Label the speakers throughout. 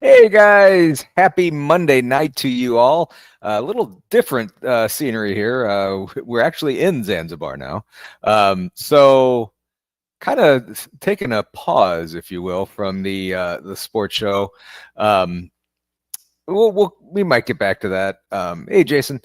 Speaker 1: Hey guys, happy Monday night to you all. A little different scenery here. We're actually in Zanzibar now. So kind of taking a pause, if you will, from the sports show. Um, we might get back to that. Hey, Jason,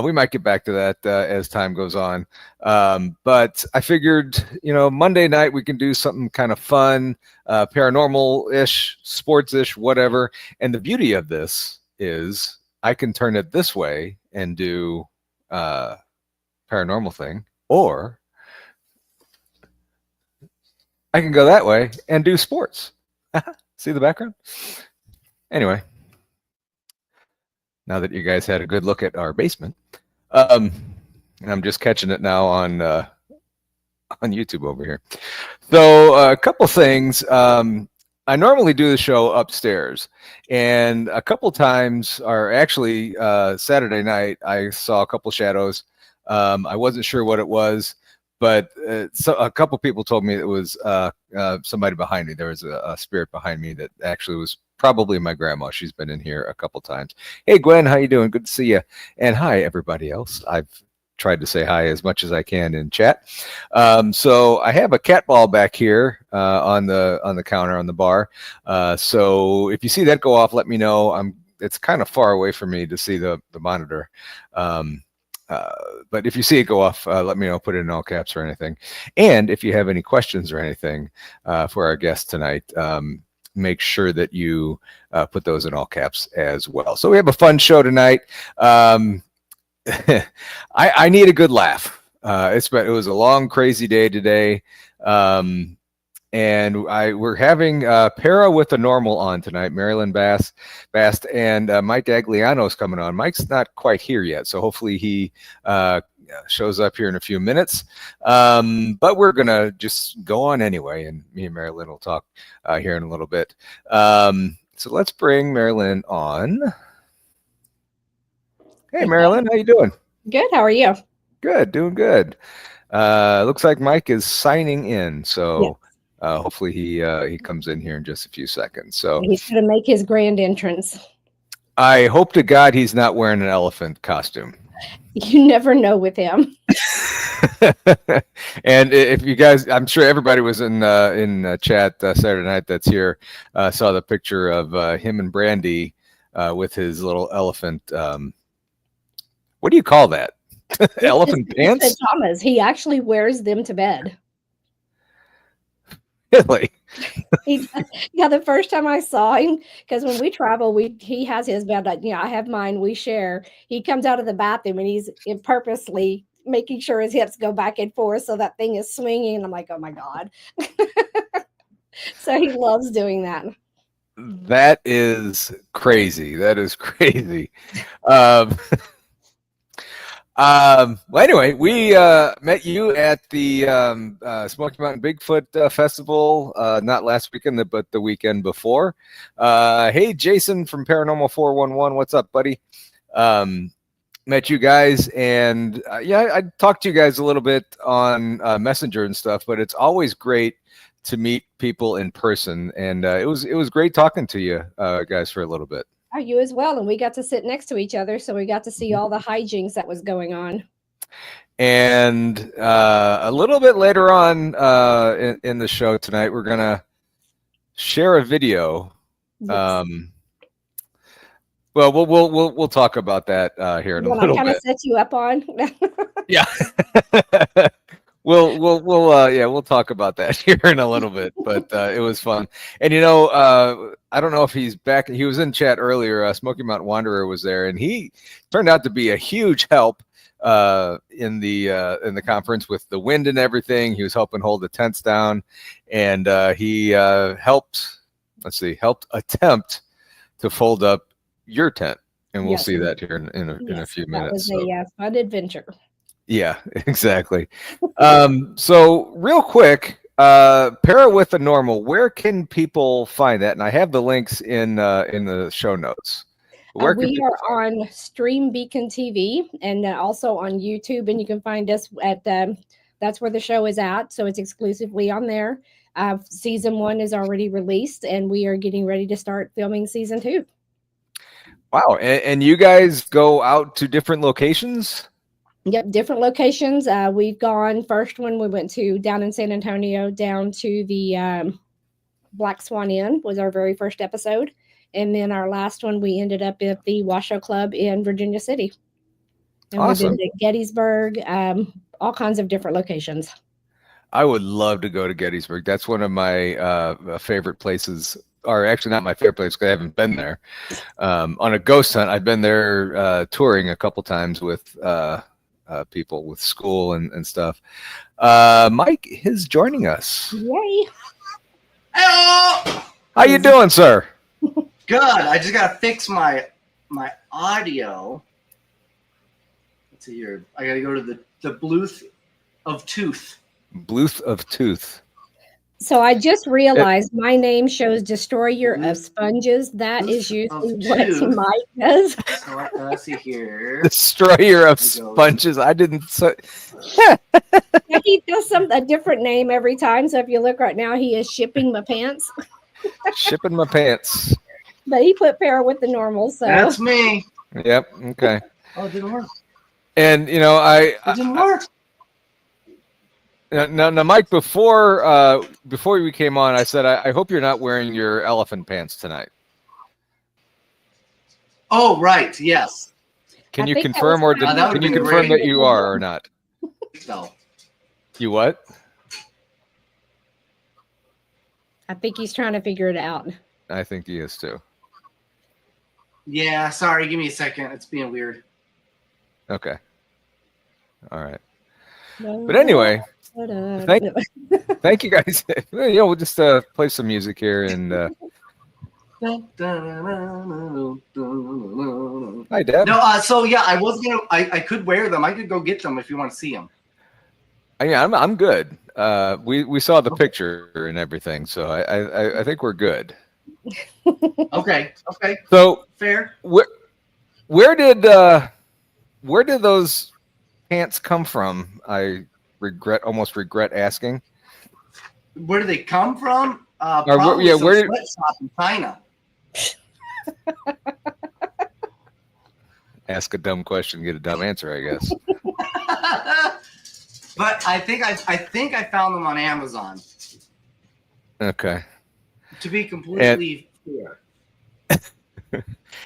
Speaker 1: we might get back to that as time goes on. But I figured, Monday night we can do something kind of fun, paranormal-ish, sports-ish, whatever. And the beauty of this is I can turn it this way and do paranormal thing, or I can go that way and do sports. See the background? Anyway, now that you guys had a good look at our basement. And I'm just catching it now on YouTube over here. So a couple things. I normally do the show upstairs, and a couple times, or actually Saturday night, I saw a couple shadows. I wasn't sure what it was, but so a couple people told me it was somebody behind me. There was a spirit behind me that actually was probably my grandma. She's been in here a couple times. Hey, Gwen, how you doing? Good to see you. And hi, everybody else. I've tried to say hi as much as I can in chat. So I have a cat ball back here on the counter on the bar. So if you see that go off, let me know. It's kind of far away from me to see the monitor. But if you see it go off, let me know. Put it in all caps or anything. And if you have any questions or anything for our guest tonight, make sure that you put those in all caps as well. So we have a fun show tonight. I need a good laugh. It was a long, crazy day today. And we're having Para with the Normal on tonight. MaryLynn Bast and Mike Agliano's coming on. Mike's not quite here yet, so hopefully he shows up here in a few minutes. But we're gonna just go on anyway, and me and MaryLynn will talk here in a little bit. So let's bring MaryLynn on. Hey, MaryLynn, how you doing?
Speaker 2: Good. How are you?
Speaker 1: Good, doing good. Looks like Mike is signing in, so hopefully he comes in here in just a few seconds. So
Speaker 2: he's going to make his grand entrance.
Speaker 1: I hope to God he's not wearing an elephant costume.
Speaker 2: You never know with him.
Speaker 1: And if you guys, I'm sure everybody was in chat Saturday night that's here, saw the picture of him and Brandy with his little elephant. What do you call that? Elephant pants?
Speaker 2: Pajamas. He actually wears them to bed.
Speaker 1: Really?
Speaker 2: Yeah, the first time I saw him, because when we travel, he has his bed. I have mine. We share. He comes out of the bathroom and he's purposely making sure his hips go back and forth so that thing is swinging. And I'm like, oh my God. So he loves doing that.
Speaker 1: That is crazy. That is crazy. Well, anyway, we met you at the Smoky Mountain Bigfoot Festival, not last weekend, but the weekend before. Hey, Jason from Paranormal 411, what's up, buddy? Met you guys, and I talked to you guys a little bit on Messenger and stuff, but it's always great to meet people in person, and it was great talking to you guys for a little bit.
Speaker 2: Oh, you as well. And we got to sit next to each other, so we got to see all the hijinks that was going on.
Speaker 1: And a little bit later on in the show tonight, we're gonna share a video.
Speaker 2: Yes.
Speaker 1: Well, we'll talk about that here in a little bit.
Speaker 2: Kind of set you up on.
Speaker 1: Yeah. We'll talk about that here in a little bit, but it was fun. And I don't know if he's back. He was in chat earlier. Smoky Mountain Wanderer was there, and he turned out to be a huge help in the conference with the wind and everything. He was helping hold the tents down, and he helped attempt to fold up your tent, and we'll see that here in a few minutes.
Speaker 2: That was a fun adventure.
Speaker 1: Yeah, exactly. So real quick, Para with the Normal, where can people find that? And I have the links in the show notes.
Speaker 2: We are on Stream Beacon TV and also on YouTube, and you can find us at that's where the show is at. So it's exclusively on there. Season 1 is already released, and we are getting ready to start filming season 2.
Speaker 1: Wow. And you guys go out to different locations?
Speaker 2: Yep, different locations. We've gone, first one we went to down in San Antonio, down to the Black Swan Inn was our very first episode. And then our last one, we ended up at the Washoe Club in Virginia City. And
Speaker 1: Awesome.
Speaker 2: we've been to Gettysburg, all kinds of different locations.
Speaker 1: I would love to go to Gettysburg. That's one of my favorite places, or actually not my favorite place because I haven't been there. On a ghost hunt, I've been there touring a couple times with people with school and stuff. Mike is joining us.
Speaker 2: Yay.
Speaker 3: Hello!
Speaker 1: How you doing, sir?
Speaker 3: Good. I just gotta fix my audio. Let's see here. I gotta go to the Bluetooth of Tooth.
Speaker 1: Bluth of Tooth.
Speaker 2: So I just realized my name shows Destroyer of Sponges. That is usually what Mike does.
Speaker 3: So let's see here.
Speaker 1: Destroyer of Sponges. I didn't say.
Speaker 2: Yeah, he does a different name every time. So if you look right now, he is shipping my pants.
Speaker 1: Shipping my pants.
Speaker 2: But he put pair with the normal. So
Speaker 3: That's me.
Speaker 1: Yep. Okay.
Speaker 3: Oh, it didn't work.
Speaker 1: And you know,
Speaker 3: It didn't work.
Speaker 1: Now, Mike, before we came on, I said I hope you're not wearing your elephant pants tonight.
Speaker 3: Oh, right. Yes.
Speaker 1: Can
Speaker 2: I
Speaker 1: you
Speaker 2: think
Speaker 1: confirm
Speaker 2: that was
Speaker 1: or
Speaker 3: that
Speaker 1: can you
Speaker 3: would've been
Speaker 1: confirm
Speaker 3: great.
Speaker 1: that you are or not?
Speaker 3: No.
Speaker 1: You what?
Speaker 2: I think he's trying to figure it out.
Speaker 1: I think he is too.
Speaker 3: Yeah. Sorry. Give me a second. It's being weird.
Speaker 1: Okay. All right. But anyway, thank you guys. We'll just play some music here and. Hi, Deb.
Speaker 3: No. So yeah, I was gonna. I could wear them. I could go get them if you want to see them.
Speaker 1: Yeah, I'm good. We saw the picture and everything, so I think we're good.
Speaker 3: Okay.
Speaker 1: So
Speaker 3: Fair.
Speaker 1: where did those pants come from? I almost regret asking.
Speaker 3: Where do they come from?
Speaker 1: Where
Speaker 3: Probably some
Speaker 1: did-
Speaker 3: sweatshop in China.
Speaker 1: Ask a dumb question, get a dumb answer, I guess.
Speaker 3: But I think I found them on Amazon.
Speaker 1: Okay.
Speaker 3: To be completely fair.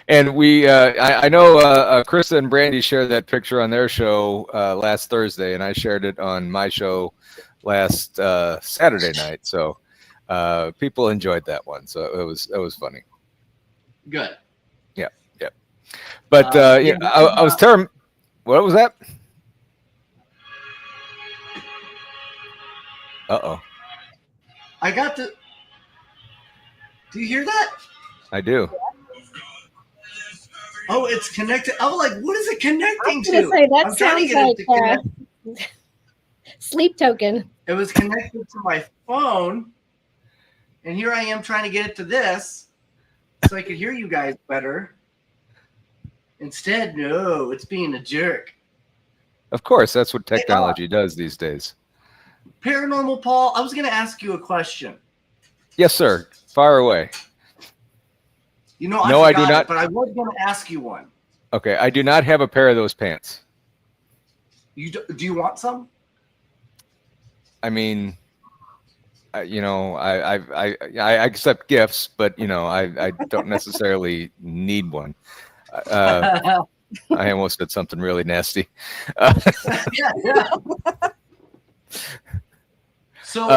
Speaker 1: And I know Krista and Brandy shared that picture on their show last Thursday, and I shared it on my show last Saturday night. So people enjoyed that one. So it was funny.
Speaker 3: Good.
Speaker 1: Yep. But I was telling. What was that? Uh-oh.
Speaker 3: I got to. Do you hear that?
Speaker 1: I do.
Speaker 3: Oh, it's connected. I was like, what is it connecting
Speaker 2: I was gonna say, that
Speaker 3: I'm trying to
Speaker 2: sounds
Speaker 3: get it
Speaker 2: like
Speaker 3: to connect.
Speaker 2: sleep token.
Speaker 3: It was connected to my phone, and here I am trying to get it to this so I could hear you guys better. Instead, no, it's being a jerk.
Speaker 1: Of course, that's what technology does these days.
Speaker 3: Paranormal Paul, I was going to ask you a question.
Speaker 1: Yes, sir. Fire away.
Speaker 3: You know,
Speaker 1: No, I do
Speaker 3: forgot
Speaker 1: not.
Speaker 3: it, but I was going to ask you one.
Speaker 1: Okay, I do not have a pair of those pants.
Speaker 3: Do you want some?
Speaker 1: I mean, I accept gifts, but I don't necessarily need one. I almost did something really nasty.
Speaker 3: Yeah. So,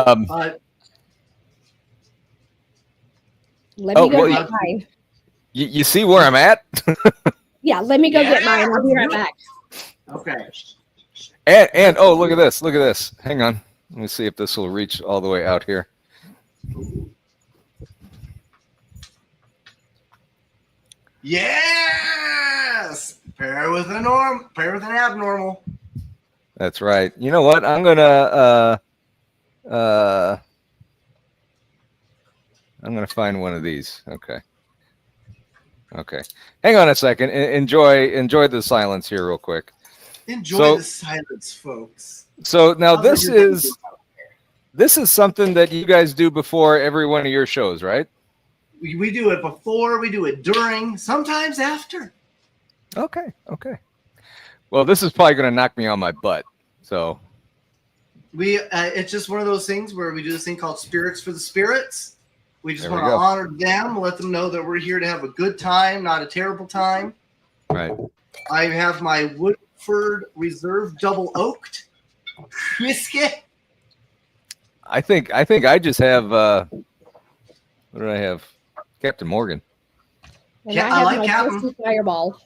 Speaker 2: Let me go get mine.
Speaker 1: You see where I'm at?
Speaker 2: Yeah, let me go get mine. I'll be right back.
Speaker 3: Okay.
Speaker 1: And oh, look at this. Look at this. Hang on. Let me see if this will reach all the way out here.
Speaker 3: Yes! Pair with an abnormal.
Speaker 1: That's right. You know what? I'm gonna find one of these. Okay. Hang on a second. Enjoy the silence here real quick.
Speaker 3: Enjoy the silence, folks.
Speaker 1: So now this is this is something that you guys do before every one of your shows, right?
Speaker 3: We do it before, we do it during, sometimes after.
Speaker 1: Okay. Well, this is probably going to knock me on my butt. So
Speaker 3: it's just one of those things where we do this thing called Spirits for the Spirits. We just
Speaker 1: There we
Speaker 3: want to
Speaker 1: go.
Speaker 3: honor them, let them know that we're here to have a good time, not a terrible time.
Speaker 1: Right.
Speaker 3: I have my Woodford Reserve double oaked whiskey.
Speaker 1: I think I just have what did I have? Captain Morgan.
Speaker 2: And
Speaker 3: Yeah,
Speaker 2: I have
Speaker 3: I like
Speaker 2: my
Speaker 3: Captain.
Speaker 2: Twisty Fireball.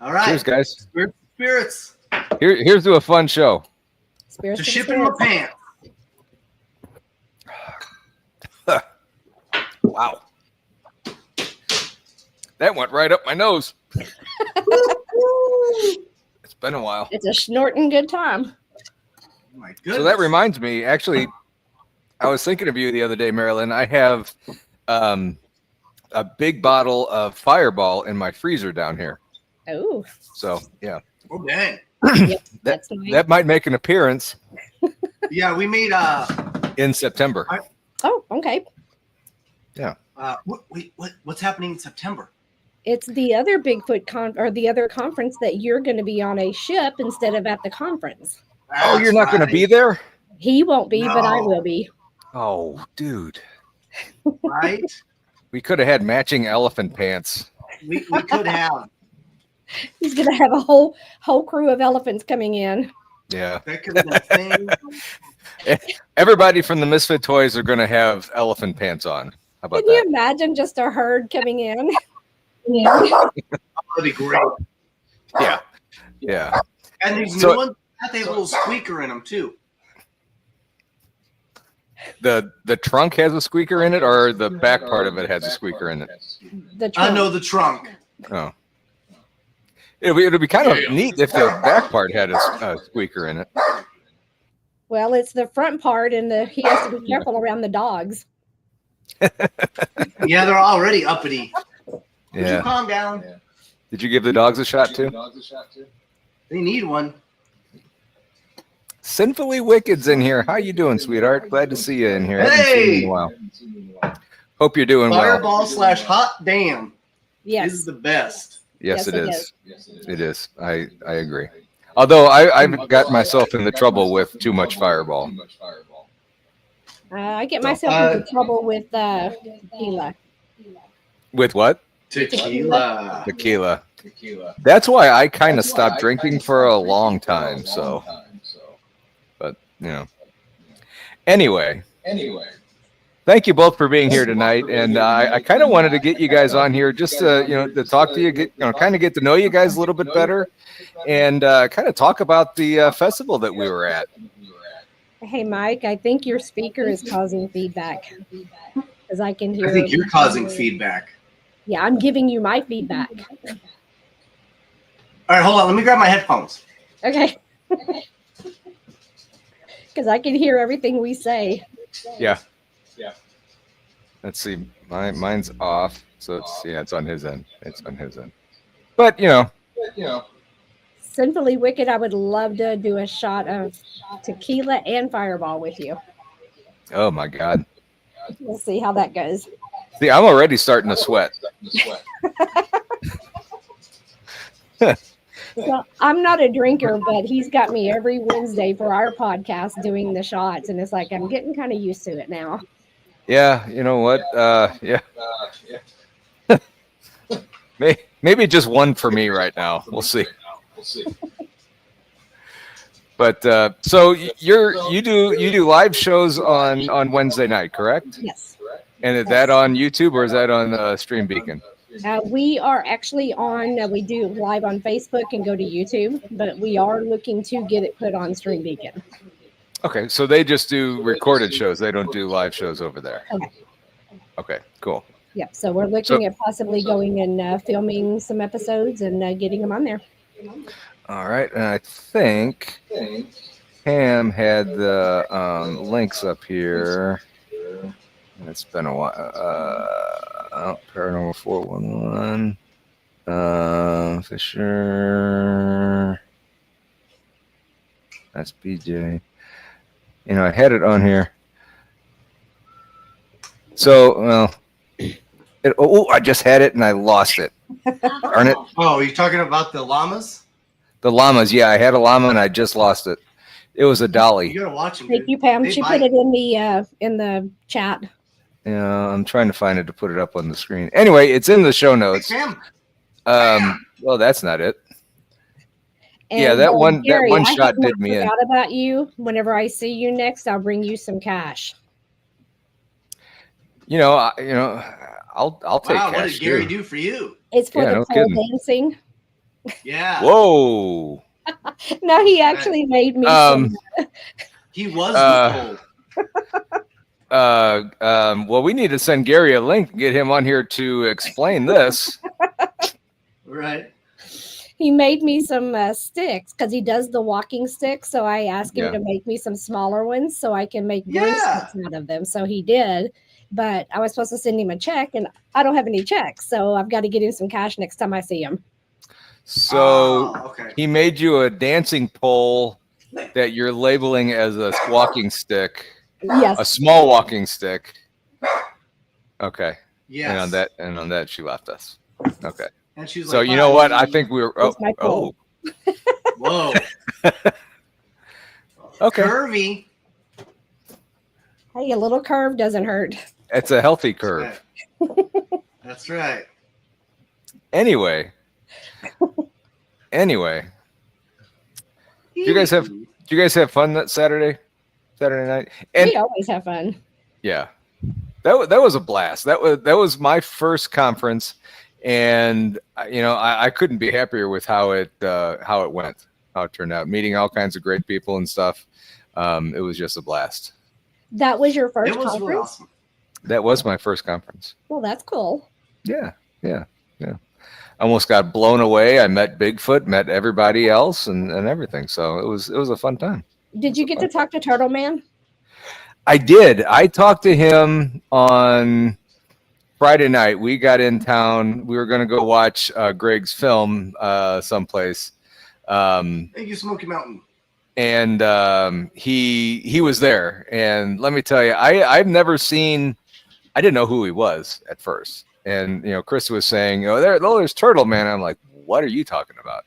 Speaker 3: All right.
Speaker 1: Cheers, guys.
Speaker 3: Spirits.
Speaker 1: Here's to a fun show.
Speaker 2: Spirits
Speaker 3: To
Speaker 2: for the
Speaker 3: ship in my
Speaker 2: spirits.
Speaker 3: pants.
Speaker 1: Wow. That went right up my nose. It's been a while.
Speaker 2: It's a snorting good time.
Speaker 3: Oh my goodness.
Speaker 1: So that reminds me, actually, I was thinking of you the other day, MaryLynn. I have a big bottle of Fireball in my freezer down here.
Speaker 2: Oh,
Speaker 1: So, yeah.
Speaker 3: Oh, dang.
Speaker 2: yep, that's nice.
Speaker 1: That might make an appearance
Speaker 3: Yeah, we made
Speaker 1: in September.
Speaker 2: Oh, okay.
Speaker 3: what's happening in September?
Speaker 2: It's the other Bigfoot or the other conference that you're going to be on a ship instead of at the conference.
Speaker 1: Oh, you're not going to be there?
Speaker 2: He won't be, but I
Speaker 3: No.
Speaker 2: will be.
Speaker 1: Oh, dude.
Speaker 3: Right?
Speaker 1: We could have had matching elephant pants.
Speaker 3: we could have.
Speaker 2: He's going to have a whole crew of elephants coming in.
Speaker 1: Yeah.
Speaker 3: That could have been a thing.
Speaker 1: Everybody from the Misfit Toys are going to have elephant pants on. How about
Speaker 2: Can you
Speaker 1: that?
Speaker 2: imagine just a herd coming in?
Speaker 3: That'd be great.
Speaker 1: Yeah. Yeah.
Speaker 3: And these
Speaker 1: So-
Speaker 3: new ones, they have a little squeaker in them too.
Speaker 1: The trunk has a squeaker in it, or the back part of it has a squeaker in it?
Speaker 2: The
Speaker 3: I
Speaker 2: trunk.
Speaker 3: know the trunk.
Speaker 1: Oh. It'd be kind of neat if the back part had a squeaker in it.
Speaker 2: Well, it's the front part, and he has to be careful around the dogs.
Speaker 3: Yeah, they're already uppity. Would you
Speaker 1: Yeah.
Speaker 3: calm down?
Speaker 1: Did you give the dogs a shot too?
Speaker 3: They need one.
Speaker 1: Sinfully Wicked's in here. How you doing, sweetheart? Glad to see you in here. Haven't seen you in a while. Hope you're doing well.
Speaker 3: Fireball / hot damn
Speaker 2: Yes.
Speaker 3: is the best.
Speaker 1: Yes,
Speaker 2: Yes,
Speaker 1: it
Speaker 2: it
Speaker 1: is. It is. I agree. Although I've got myself in the trouble with too much Fireball.
Speaker 2: I get myself into trouble with tequila.
Speaker 1: With what?
Speaker 3: Tequila.
Speaker 1: Tequila. That's why I kind of stopped drinking for a long time. So, but you know. Anyway. Thank you both for being here tonight, and I kind of wanted to get you guys on here just to talk to you, kind of get to know you guys a little bit better, and kind of talk about the festival that we were at.
Speaker 2: Hey, Mike, I think your speaker is causing feedback because I can hear.
Speaker 3: I think you're causing feedback.
Speaker 2: Yeah, I'm giving you my feedback.
Speaker 3: All right, hold on. Let me grab my headphones.
Speaker 2: Okay. Because I can hear everything we say.
Speaker 1: Yeah. Let's see. Mine's off, so it's on his end. It's on his end. But
Speaker 2: Sinfully Wicked, I would love to do a shot of tequila and Fireball with you.
Speaker 1: Oh my God.
Speaker 2: We'll see how that goes.
Speaker 1: See, I'm already starting to sweat.
Speaker 2: Well, I'm not a drinker, but he's got me every Wednesday for our podcast doing the shots, and it's like I'm getting kind of used to it now.
Speaker 1: Yeah, you know what? Yeah. Maybe just one for me right now. We'll see. But so you do live shows on Wednesday night, correct?
Speaker 2: Yes.
Speaker 1: And is that on YouTube or is that on Stream Beacon?
Speaker 2: We are actually on, we do live on Facebook and go to YouTube, but we are looking to get it put on Stream Beacon.
Speaker 1: Okay, so they just do recorded shows. They don't do live shows over there.
Speaker 2: Okay.
Speaker 1: Okay, cool.
Speaker 2: Yep. So we're looking at possibly going and filming some episodes and getting them on there.
Speaker 1: All right, and I think Pam had the links up here. It's been a while. Paranormal 411. Fisher. That's BJ. You know, I had it on here. So, well, I just had it and I lost it. Darn it.
Speaker 3: Oh, you're talking about the llamas?
Speaker 1: The llamas. Yeah, I had a llama and I just lost it. It was a dolly.
Speaker 3: You gotta watch them.
Speaker 2: Thank you, Pam. She put it in the chat.
Speaker 1: Yeah, I'm trying to find it to put it up on the screen. Anyway, it's in the show notes.
Speaker 3: Hey, Pam.
Speaker 1: Well, that's not it.
Speaker 2: And,
Speaker 1: yeah, that one
Speaker 2: Gary,
Speaker 1: shot did me in.
Speaker 2: I forgot about you. Whenever I see you next, I'll bring you some cash.
Speaker 1: I'll take cash.
Speaker 3: What did Gary do for you?
Speaker 2: It's for the pole dancing.
Speaker 3: Yeah.
Speaker 1: Whoa.
Speaker 2: No, he actually made me.
Speaker 3: He was the pole.
Speaker 1: Well, we need to send Gary a link and get him on here to explain this.
Speaker 3: Right.
Speaker 2: He made me some sticks because he does the walking sticks. So I asked him to make me some smaller ones so I can make broom sticks out of them. So he did. But I was supposed to send him a check, and I don't have any checks. So I've got to get him some cash next time I see him.
Speaker 1: So he made you a dancing pole that you're labeling as a walking stick.
Speaker 2: Yes.
Speaker 1: A small walking stick. Okay.
Speaker 3: Yes.
Speaker 1: And on that she left us. Okay.
Speaker 3: And she was
Speaker 1: so you know what? I think we were.
Speaker 3: Whoa.
Speaker 1: Okay.
Speaker 3: Curvy.
Speaker 2: Hey, a little curve doesn't hurt.
Speaker 1: It's a healthy curve.
Speaker 3: That's right.
Speaker 1: Anyway. Do you guys have fun that Saturday night? And
Speaker 2: we always have fun.
Speaker 1: Yeah. That was a blast. That was my first conference, and I couldn't be happier with how it went, how it turned out. Meeting all kinds of great people and stuff. It was just a blast.
Speaker 2: That was your first conference?
Speaker 3: Really awesome.
Speaker 1: That was my first conference.
Speaker 2: Well, that's cool.
Speaker 1: Yeah. Almost got blown away. I met Bigfoot, met everybody else, and everything. So it was a fun time.
Speaker 2: Did you get to talk to Turtle Man?
Speaker 1: I did. I talked to him on Friday night. We got in town. We were going to go watch Greg's film someplace.
Speaker 3: Thank you, Smoky Mountain.
Speaker 1: And he was there. And let me tell you, I've never seen. I didn't know who he was at first. And Chris was saying, there's Turtle Man. I'm like, what are you talking about?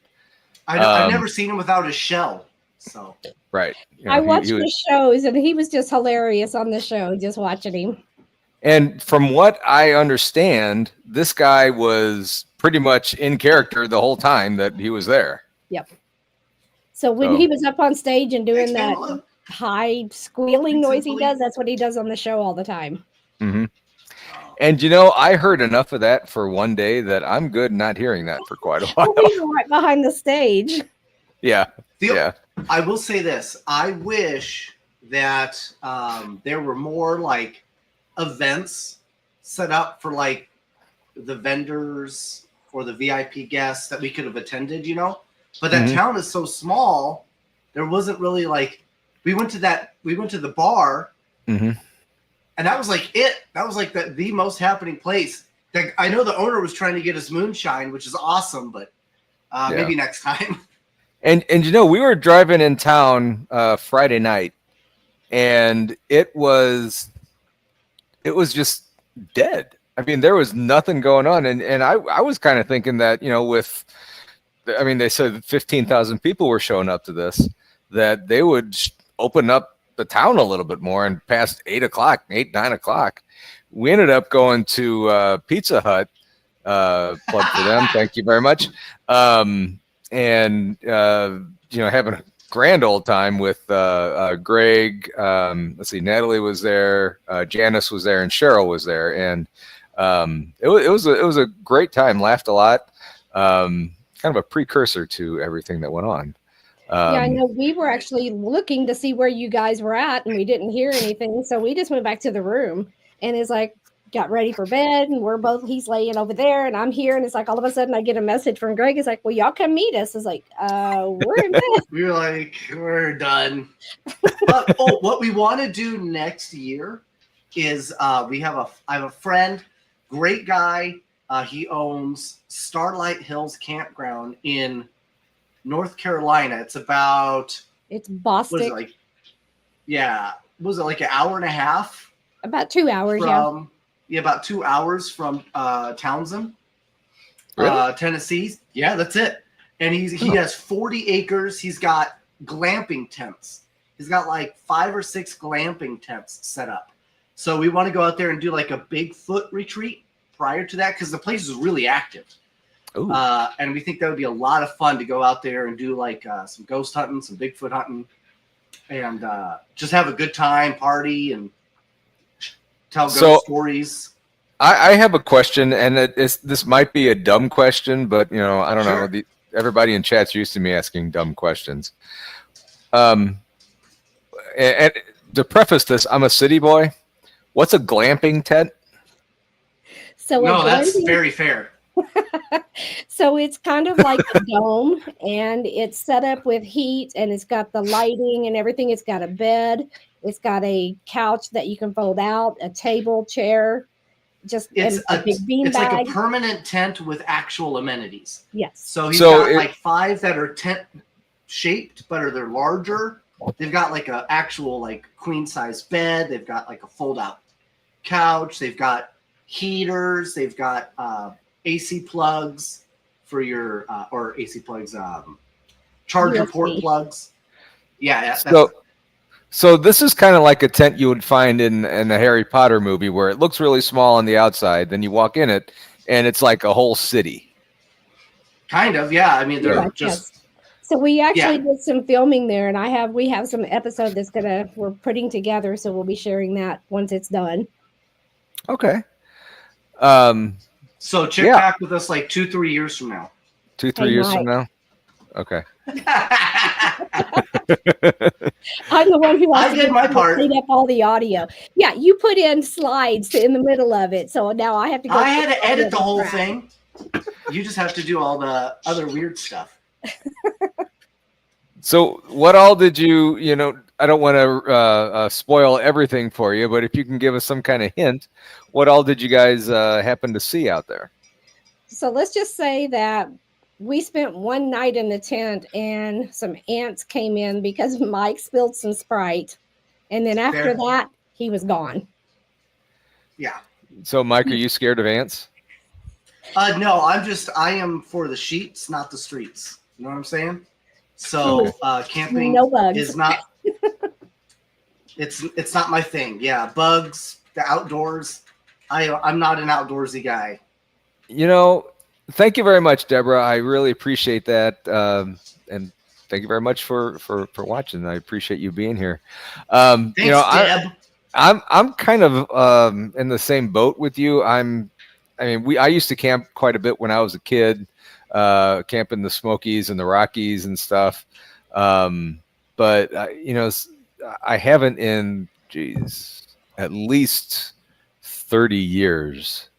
Speaker 3: I've never seen him without his shell. So
Speaker 1: right.
Speaker 2: I watched the shows, and he was just hilarious on the show, just watching him.
Speaker 1: And from what I understand, this guy was pretty much in character the whole time that he was there.
Speaker 2: Yep. So when he was up on stage and doing that high squealing noise he does, that's what he does on the show all the time.
Speaker 1: Mm-hmm. And I heard enough of that for one day that I'm good not hearing that for quite a while.
Speaker 2: Well, we were right behind the stage.
Speaker 1: Yeah. Yeah.
Speaker 3: I will say this. I wish that there were more like events set up for like the vendors or the VIP guests that we could have attended, but that town is so small. There wasn't really like, we went to the bar. Mm-hmm. And that was like it. That was like the most happening place. I know the owner was trying to get us moonshine, which is awesome, but maybe next time.
Speaker 1: And we were driving in town Friday night, and it was just dead. I mean, there was nothing going on, and I was kind of thinking that they said 15,000 people were showing up to this, that they would open up the town a little bit more, and past 9 o'clock, we ended up going to Pizza Hut. Plug for them. Thank you very much. And having a grand old time with Greg. Let's see, Natalie was there, Janice was there, and Cheryl was there, and it was a great time. Laughed a lot. Kind of a precursor to everything that went on.
Speaker 2: I know we were actually looking to see where you guys were at, and we didn't hear anything, so we just went back to the room, and it's like got ready for bed, and he's laying over there, and I'm here, and it's like all of a sudden I get a message from Greg. It's like, well, y'all come meet us. It's like, we're in bed.
Speaker 3: We were like, we're done. But, what we want to do next year is I have a friend, great guy. He owns Starlight Hills Campground in North Carolina. It's about
Speaker 2: It's
Speaker 3: Was it
Speaker 2: Bostic.
Speaker 3: like, yeah, was it like an hour and a half
Speaker 2: About 2 hours,
Speaker 3: from, yeah, about 2 hours from Townsend,
Speaker 1: Really?
Speaker 3: Tennessee. Yeah, that's it. And he has 40 acres. He's got glamping tents. He's got like 5 or 6 glamping tents set up. So we want to go out there and do like a Bigfoot retreat prior to that because the place is really active.
Speaker 1: Ooh.
Speaker 3: And we think that would be a lot of fun to go out there and do like some ghost hunting, some Bigfoot hunting, and just have a good time, party, and tell ghost stories.
Speaker 1: I have a question, and this might be a dumb question, but you know, I don't know. Everybody in chat's used to me asking dumb questions. And to preface this, I'm a city boy. What's a glamping tent?
Speaker 2: So
Speaker 3: no, that's very fair.
Speaker 2: So it's kind of like a dome, and it's set up with heat, and it's got the lighting and everything. It's got a bed. It's got a couch that you can fold out, a table, chair.
Speaker 3: It's
Speaker 2: a big bean
Speaker 3: it's
Speaker 2: bag.
Speaker 3: like a permanent tent with actual amenities.
Speaker 2: Yes.
Speaker 3: So he's got like 5 that are tent shaped, but they're larger. They've got like an actual like queen size bed. They've got like a fold out couch. They've got heaters. They've got AC plugs for your or AC plugs, charger
Speaker 2: USB.
Speaker 3: port plugs. Yeah.
Speaker 1: So this is kind of like a tent you would find in a Harry Potter movie where it looks really small on the outside. Then you walk in it, and it's like a whole city.
Speaker 3: Kind of, yeah. I mean, they're just.
Speaker 2: Yes. So we actually did some filming there, and we have some episode that's we're putting together, so we'll be sharing that once it's done.
Speaker 1: Okay.
Speaker 3: So check back with us like 2-3 years from now.
Speaker 1: 2-3 years from now. Okay.
Speaker 2: I'm the one who
Speaker 3: I did my part.
Speaker 2: Clean up all the audio. Yeah, you put in slides in the middle of it, so now I have to go.
Speaker 3: I had to edit the whole thing. You just have to do all the other weird stuff.
Speaker 1: So what all did you know, I don't want to spoil everything for you, but if you can give us some kind of hint, what all did you guys happen to see out there?
Speaker 2: So let's just say that we spent one night in the tent and some ants came in because Mike spilled some Sprite. And then after that, he was gone.
Speaker 3: Yeah.
Speaker 1: So Mike, are you scared of ants?
Speaker 3: No, I am for the sheets, not the streets. You know what I'm saying? So camping is not it's not my thing. Yeah, bugs, the outdoors. I'm not an outdoorsy guy.
Speaker 1: You know, thank you very much, Deborah. I really appreciate that. And thank you very much for watching. I appreciate you being here.
Speaker 3: Thanks,
Speaker 1: you know,
Speaker 3: Deb.
Speaker 1: I'm kind of in the same boat with you. I used to camp quite a bit when I was a kid, camp in the Smokies and the Rockies and stuff. But you know, I haven't in at least 30 years.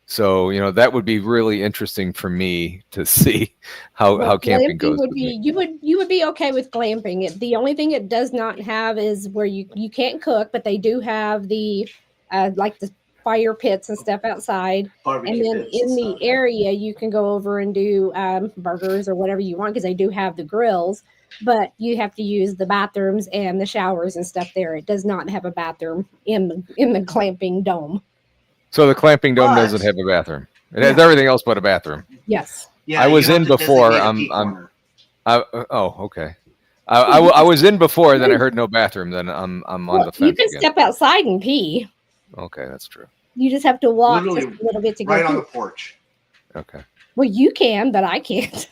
Speaker 1: So, you know, that would be really interesting for me to see how camping goes.
Speaker 2: You would be okay with glamping. The only thing it does not have is where you can't cook, but they do have the like the fire pits and stuff outside.
Speaker 3: Barbecue
Speaker 2: and then in the area you can go over and do burgers or whatever you want because they do have the grills, but you have to use the bathrooms and the showers and stuff there. It does not have a bathroom in the glamping dome.
Speaker 1: So the clamping dome doesn't have a bathroom. It has everything else but a bathroom.
Speaker 2: Yes.
Speaker 3: Yeah,
Speaker 1: I was in before. Okay. I was in before. Then I heard no bathroom. Then I'm on the fence.
Speaker 2: You can step outside and pee.
Speaker 1: Okay, that's true.
Speaker 2: You just have to walk just a little bit to go
Speaker 3: right on the porch.
Speaker 1: Okay.
Speaker 2: Well, you can, but I can't.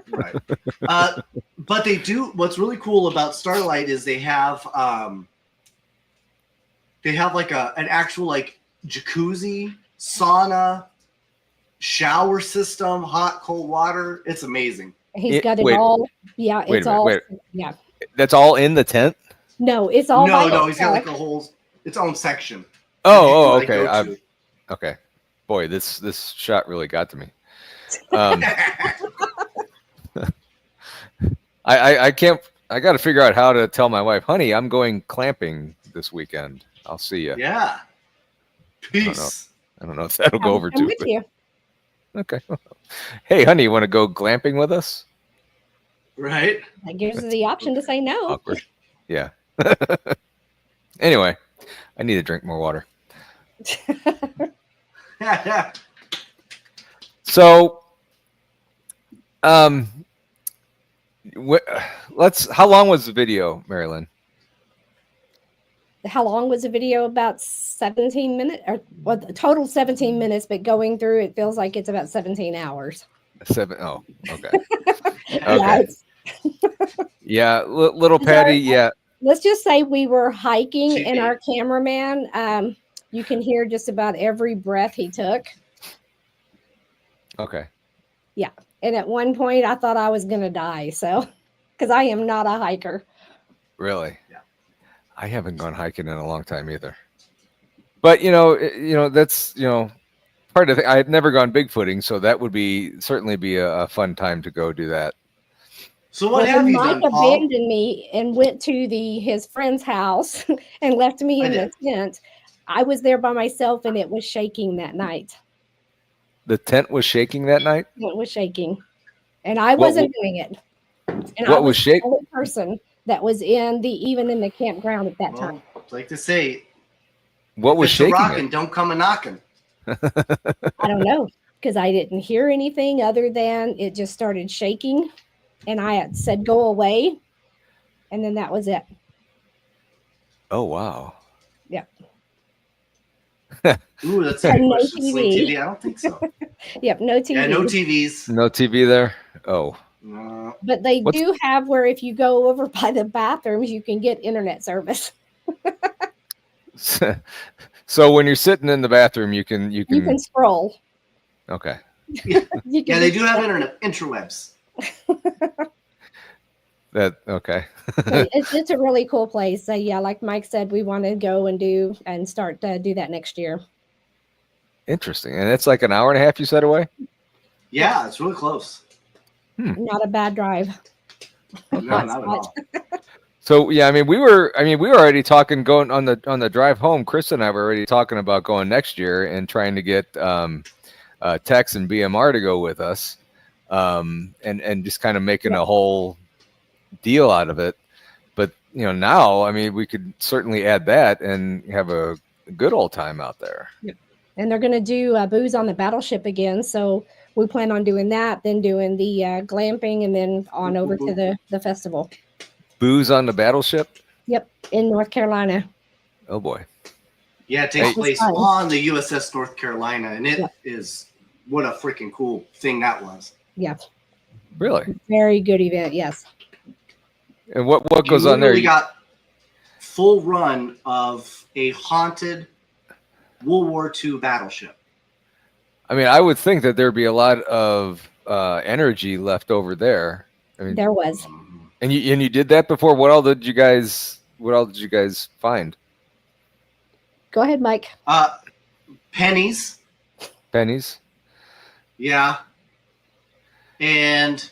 Speaker 3: Right. But they do. What's really cool about Starlight is they have like an actual like jacuzzi, sauna, shower system, hot, cold water. It's amazing.
Speaker 2: He's got it all. Yeah, it's all. Yeah.
Speaker 1: That's all in the tent?
Speaker 2: No, it's all.
Speaker 3: No, he's got like its own section.
Speaker 1: Oh, okay. Okay. Boy, this shot really got to me. I can't. I got to figure out how to tell my wife, honey, I'm going clamping this weekend. I'll see you.
Speaker 3: Yeah. Peace.
Speaker 1: I don't know if that'll go over too.
Speaker 2: I'm with you.
Speaker 1: Okay. Hey, honey, you want to go glamping with us?
Speaker 3: Right?
Speaker 2: That gives us the option to say no.
Speaker 1: Awkward. Yeah. Anyway, I need to drink more water. So, how long was the video, MaryLynn?
Speaker 2: How long was the video? About 17 minutes, or well, the total 17 minutes, but going through it feels like it's about 17 hours.
Speaker 1: Oh, okay.
Speaker 2: Yeah,
Speaker 1: Okay. Yeah, little Patty. Yeah.
Speaker 2: Let's just say we were hiking,
Speaker 3: She
Speaker 2: and
Speaker 3: did.
Speaker 2: our cameraman, you can hear just about every breath he took.
Speaker 1: Okay.
Speaker 2: Yeah. And at one point, I thought I was going to die. So, because I am not a hiker.
Speaker 1: Really?
Speaker 3: Yeah.
Speaker 1: I haven't gone hiking in a long time either. But that's part of it. I've never gone bigfooting, so that would certainly be a fun time to go do that.
Speaker 3: So what have you
Speaker 2: Mike
Speaker 3: done, Paul?
Speaker 2: abandoned me and went to his friend's house and left me in the tent. I was there by myself, and it was shaking that night.
Speaker 1: The tent was shaking that night?
Speaker 2: It was shaking. And I wasn't doing it. And
Speaker 1: what
Speaker 2: I
Speaker 1: was shaking?
Speaker 2: The only person that was even in the campground at that time.
Speaker 3: Like to say,
Speaker 1: what was shaking?
Speaker 3: Rocking, don't come a knocking.
Speaker 2: I don't know, because I didn't hear anything other than it just started shaking, and I had said go away, and then that was it.
Speaker 1: Oh wow!
Speaker 2: Yeah.
Speaker 3: Ooh, that's a good question. TV. I don't think so.
Speaker 2: Yep, no TV.
Speaker 3: Yeah, no TVs.
Speaker 1: No TV there. Oh.
Speaker 3: No.
Speaker 2: But they do have where if you go over by the bathrooms, you can get internet service.
Speaker 1: So when you're sitting in the bathroom, you can
Speaker 2: scroll.
Speaker 1: Okay.
Speaker 3: Yeah, they do have internet interwebs.
Speaker 1: Okay.
Speaker 2: It's a really cool place. Yeah, like Mike said, we want to go and start to do that next year.
Speaker 1: Interesting. And it's like an hour and a half, you said, away?
Speaker 3: Yeah, it's really close.
Speaker 2: Not a bad drive.
Speaker 3: No, not at all.
Speaker 1: So yeah, we were already talking going on the drive home. Chris and I were already talking about going next year and trying to get Tex and BMR to go with us, and just kind of making a whole deal out of it. But now we could certainly add that and have a good old time out there.
Speaker 2: Yep. And they're going to do booze on the battleship again, so we plan on doing that, then doing the glamping, and then on over to the festival.
Speaker 1: Booze on the battleship?
Speaker 2: Yep, in North Carolina.
Speaker 1: Oh boy.
Speaker 3: Yeah, it takes place on the USS North Carolina, and it is what a freaking cool thing that was.
Speaker 2: Yeah.
Speaker 1: Really?
Speaker 2: Very good event, yes.
Speaker 1: And what goes on there?
Speaker 3: We got full run of a haunted World War II battleship.
Speaker 1: I would think that there'd be a lot of energy left over there.
Speaker 2: There was.
Speaker 1: And you did that before. What all did you guys find?
Speaker 2: Go ahead, Mike.
Speaker 3: Pennies.
Speaker 1: Pennies.
Speaker 3: Yeah. And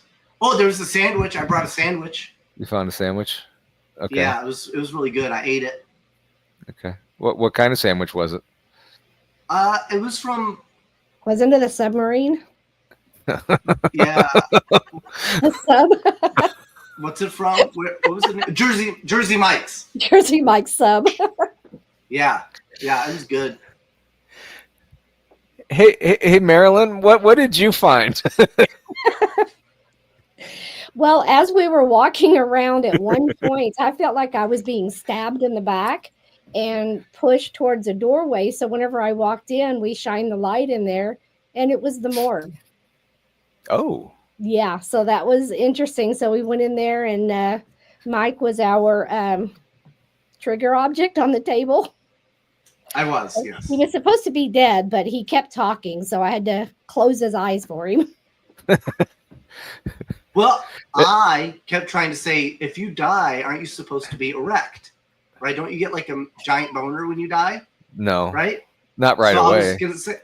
Speaker 3: there was a sandwich. I brought a sandwich.
Speaker 1: You found a sandwich? Okay.
Speaker 3: Yeah, it was really good. I ate it.
Speaker 1: Okay. What kind of sandwich was it?
Speaker 3: It was from.
Speaker 2: Wasn't it a submarine?
Speaker 3: Yeah.
Speaker 2: A sub.
Speaker 3: What's it from? What was it? Jersey Mike's.
Speaker 2: Jersey Mike's sub.
Speaker 3: Yeah, it was good.
Speaker 1: Hey, MaryLynn, what did you find?
Speaker 2: Well, as we were walking around at one point, I felt like I was being stabbed in the back and pushed towards a doorway. So whenever I walked in, we shined the light in there, and it was the morgue.
Speaker 1: Oh.
Speaker 2: Yeah, so that was interesting. So we went in there, and Mike was our trigger object on the table.
Speaker 3: I was, yes.
Speaker 2: He was supposed to be dead, but he kept talking, so I had to close his eyes for him.
Speaker 3: Well, I kept trying to say, if you die, aren't you supposed to be erect? Right? Don't you get like a giant boner when you die?
Speaker 1: No.
Speaker 3: Right?
Speaker 1: Not right away.
Speaker 3: I was gonna say,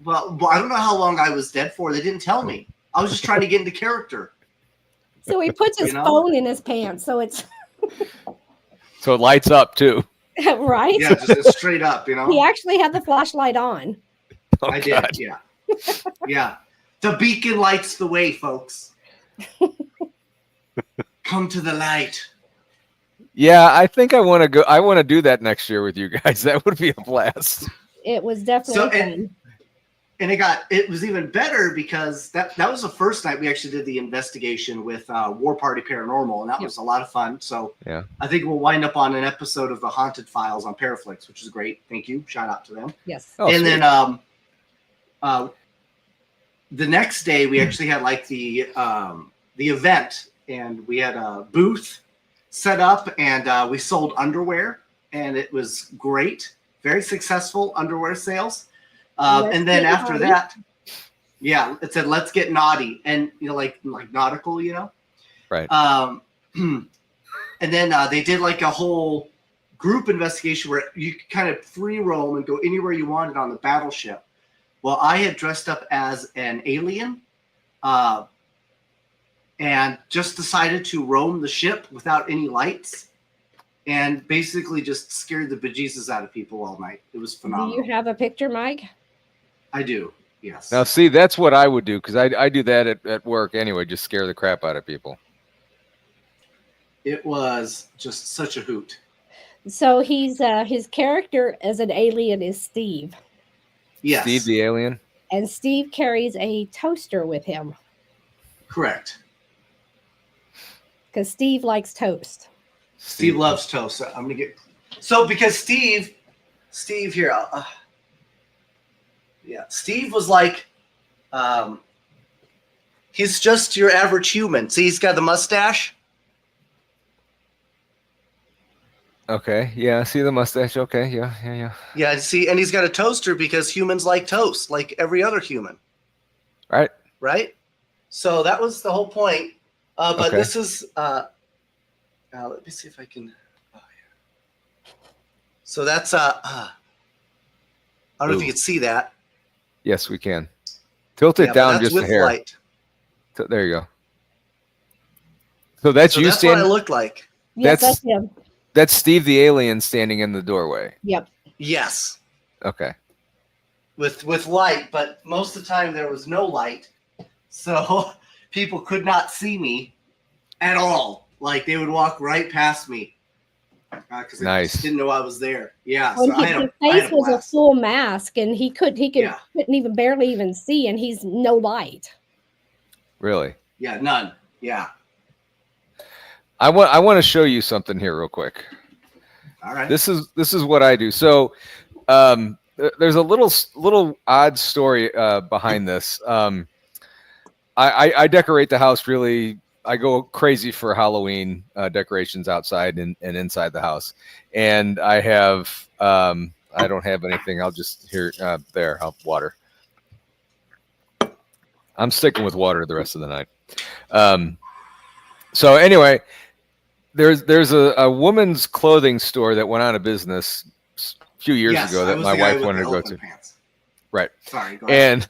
Speaker 3: well, I don't know how long I was dead for. They didn't tell me. I was just trying to get into character.
Speaker 2: So he puts his phone in his pants, so it's
Speaker 1: so it lights up too.
Speaker 2: Right?
Speaker 3: Yeah, just straight up,
Speaker 2: He actually had the flashlight on.
Speaker 3: I did, yeah. Yeah. The beacon lights the way, folks. Come to the light.
Speaker 1: Yeah, I think I want to go. I want to do that next year with you guys. That would be a blast.
Speaker 2: It was definitely fun.
Speaker 3: And it was even better because that was the first night we actually did the investigation with War Party Paranormal, and that was a lot of fun. So
Speaker 1: yeah,
Speaker 3: I think we'll wind up on an episode of the Haunted Files on Paraflix, which is great. Thank you. Shout out to them.
Speaker 2: Yes.
Speaker 1: Oh,
Speaker 3: and
Speaker 1: sweet.
Speaker 3: Then the next day we actually had like the event, and we had a booth set up, and we sold underwear, and it was great. Very successful underwear sales. And then after that, it said, "Let's get naughty," and like nautical,
Speaker 1: right.
Speaker 3: And then they did like a whole group investigation where you could kind of free roam and go anywhere you wanted on the battleship. Well, I had dressed up as an alien, and just decided to roam the ship without any lights, and basically just scared the bejesus out of people all night. It was phenomenal.
Speaker 2: Do you have a picture, Mike?
Speaker 3: I do, yes.
Speaker 1: Now, see, that's what I would do, because I do that at work anyway, just scare the crap out of people.
Speaker 3: It was just such a hoot.
Speaker 2: So he's his character as an alien is Steve.
Speaker 3: Yes.
Speaker 1: Steve the alien?
Speaker 2: And Steve carries a toaster with him.
Speaker 3: Correct.
Speaker 2: Because Steve likes toast.
Speaker 3: Steve loves toast. So I'm going to get... So because Steve here... Steve was like, he's just your average human. See, he's got the mustache.
Speaker 1: Okay, yeah, see the mustache. Okay, yeah.
Speaker 3: Yeah, see, and he's got a toaster because humans like toast, like every other human. Right? So that was the whole point. But
Speaker 1: okay.
Speaker 3: This is, let me see if I can, So that's, I don't know if you can see that.
Speaker 1: Yes, we can. Tilt it down just a hair.
Speaker 3: Light.
Speaker 1: There you go. So that's you
Speaker 3: that's
Speaker 1: standing.
Speaker 3: What I look like.
Speaker 2: Yes, that's him.
Speaker 1: That's Steve the alien standing in the doorway.
Speaker 2: Yep.
Speaker 3: Yes.
Speaker 1: Okay.
Speaker 3: With light, but most of the time there was no light, so people could not see me at all. Like they would walk right past me because they just didn't know I was there. Yeah.
Speaker 2: Well,
Speaker 3: so
Speaker 2: his face was a full mask, and he couldn't even barely even see, and he's no light.
Speaker 1: Really?
Speaker 3: Yeah, none. Yeah.
Speaker 1: I want to show you something here real quick.
Speaker 3: All right.
Speaker 1: This is what I do. So there's a little odd story behind this. I decorate the house really. I go crazy for Halloween decorations outside and inside the house. And I have I don't have anything. I'll just I'll water. I'm sticking with water the rest of the night. So anyway, there's a woman's clothing store that went out of business a few years ago that my wife wanted to go to.
Speaker 3: Pants.
Speaker 1: Right.
Speaker 3: Sorry. Go ahead.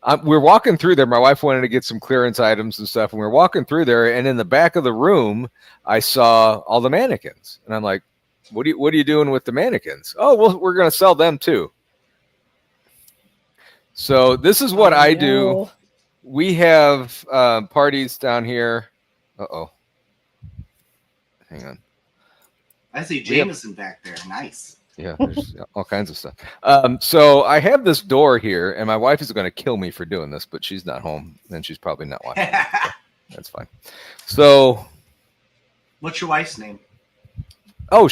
Speaker 1: And we're walking through there. My wife wanted to get some clearance items and stuff. And we're walking through there, and in the back of the room, I saw all the mannequins. And I'm like, what are you doing with the mannequins? Oh, well, we're going to sell them too. So this is what I do. We have parties down here. Uh-oh. Hang on.
Speaker 3: I see Jameson back there. Nice.
Speaker 1: Yeah, there's all kinds of stuff. So I have this door here, and my wife is going to kill me for doing this, but she's not home, and she's probably not watching. So that's fine. So,
Speaker 3: what's your wife's name?
Speaker 1: Oh,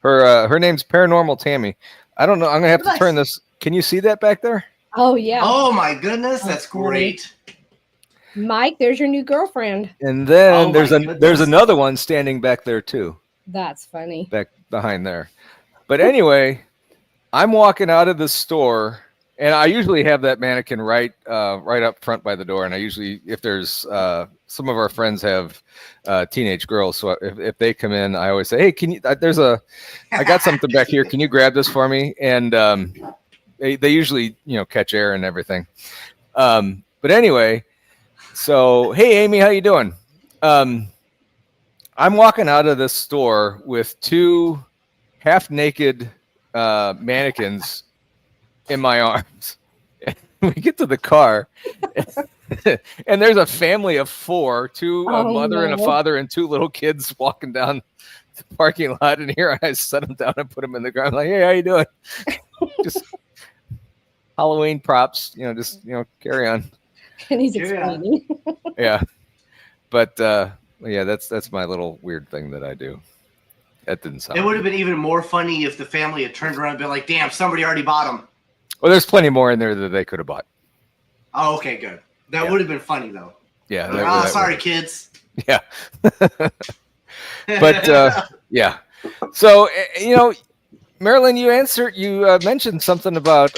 Speaker 1: her name's Paranormal Tammy. I don't know. I'm gonna have to turn this. Can you see that back there?
Speaker 2: Oh yeah.
Speaker 3: Oh my goodness, that's great.
Speaker 2: Mike, there's your new girlfriend.
Speaker 1: And then there's another one standing back there too.
Speaker 2: That's funny.
Speaker 1: Back behind there. But anyway, I'm walking out of the store, and I usually have that mannequin right up front by the door. And I usually, if there's some of our friends have teenage girls, so if they come in, I always say, "Hey, can you? I got something back here. Can you grab this for me?" And they usually catch air and everything. But anyway, so hey, Amy, how you doing? I'm walking out of this store with two half-naked mannequins in my arms. We get to the car, And there's a family of 4, a
Speaker 2: Oh
Speaker 1: mother and a
Speaker 2: no.
Speaker 1: father and 2 little kids walking down the parking lot. And here I set them down and put them in the ground. Like, hey, how you doing? Just Halloween props, just, carry on.
Speaker 2: And he's
Speaker 3: Carry on.
Speaker 2: explaining.
Speaker 1: Yeah. But, yeah, that's my little weird thing that I do. That didn't sound
Speaker 3: It would have been even more funny if the family had turned around and been like, damn, somebody already bought them.
Speaker 1: Well, there's plenty more in there that they could have bought.
Speaker 3: Oh, okay, good. That
Speaker 1: Yeah.
Speaker 3: would have been funny, though.
Speaker 1: Yeah.
Speaker 3: Like, sorry, kids.
Speaker 1: Yeah. But, yeah. So, MaryLynn, you mentioned something about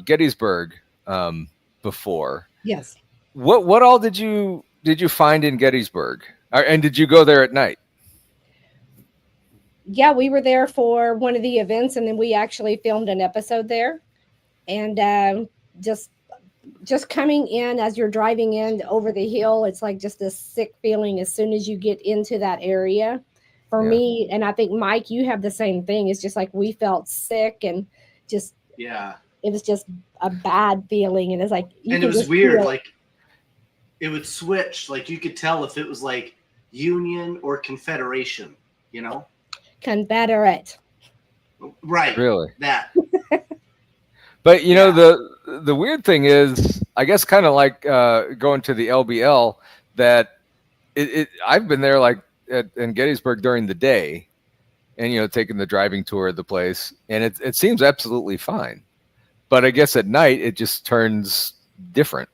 Speaker 1: Gettysburg before.
Speaker 2: Yes.
Speaker 1: What all did you find in Gettysburg? And did you go there at night?
Speaker 2: Yeah, we were there for one of the events, and then we actually filmed an episode there. And just coming in as you're driving in over the hill, it's like just a sick feeling as soon as you get into that area. For me, and I think Mike, you have the same thing. It's just like we felt sick and just it was just a bad feeling, and it's like
Speaker 3: and it was weird. Like it would switch. Like you could tell if it was like Union or Confederation.
Speaker 2: Confederate.
Speaker 3: Right.
Speaker 1: Really?
Speaker 3: That.
Speaker 1: But the weird thing is, I guess, kind of like going to the LBL, that I've been there like in Gettysburg during the day, and taking the driving tour of the place, and it seems absolutely fine. But I guess at night it just turns different.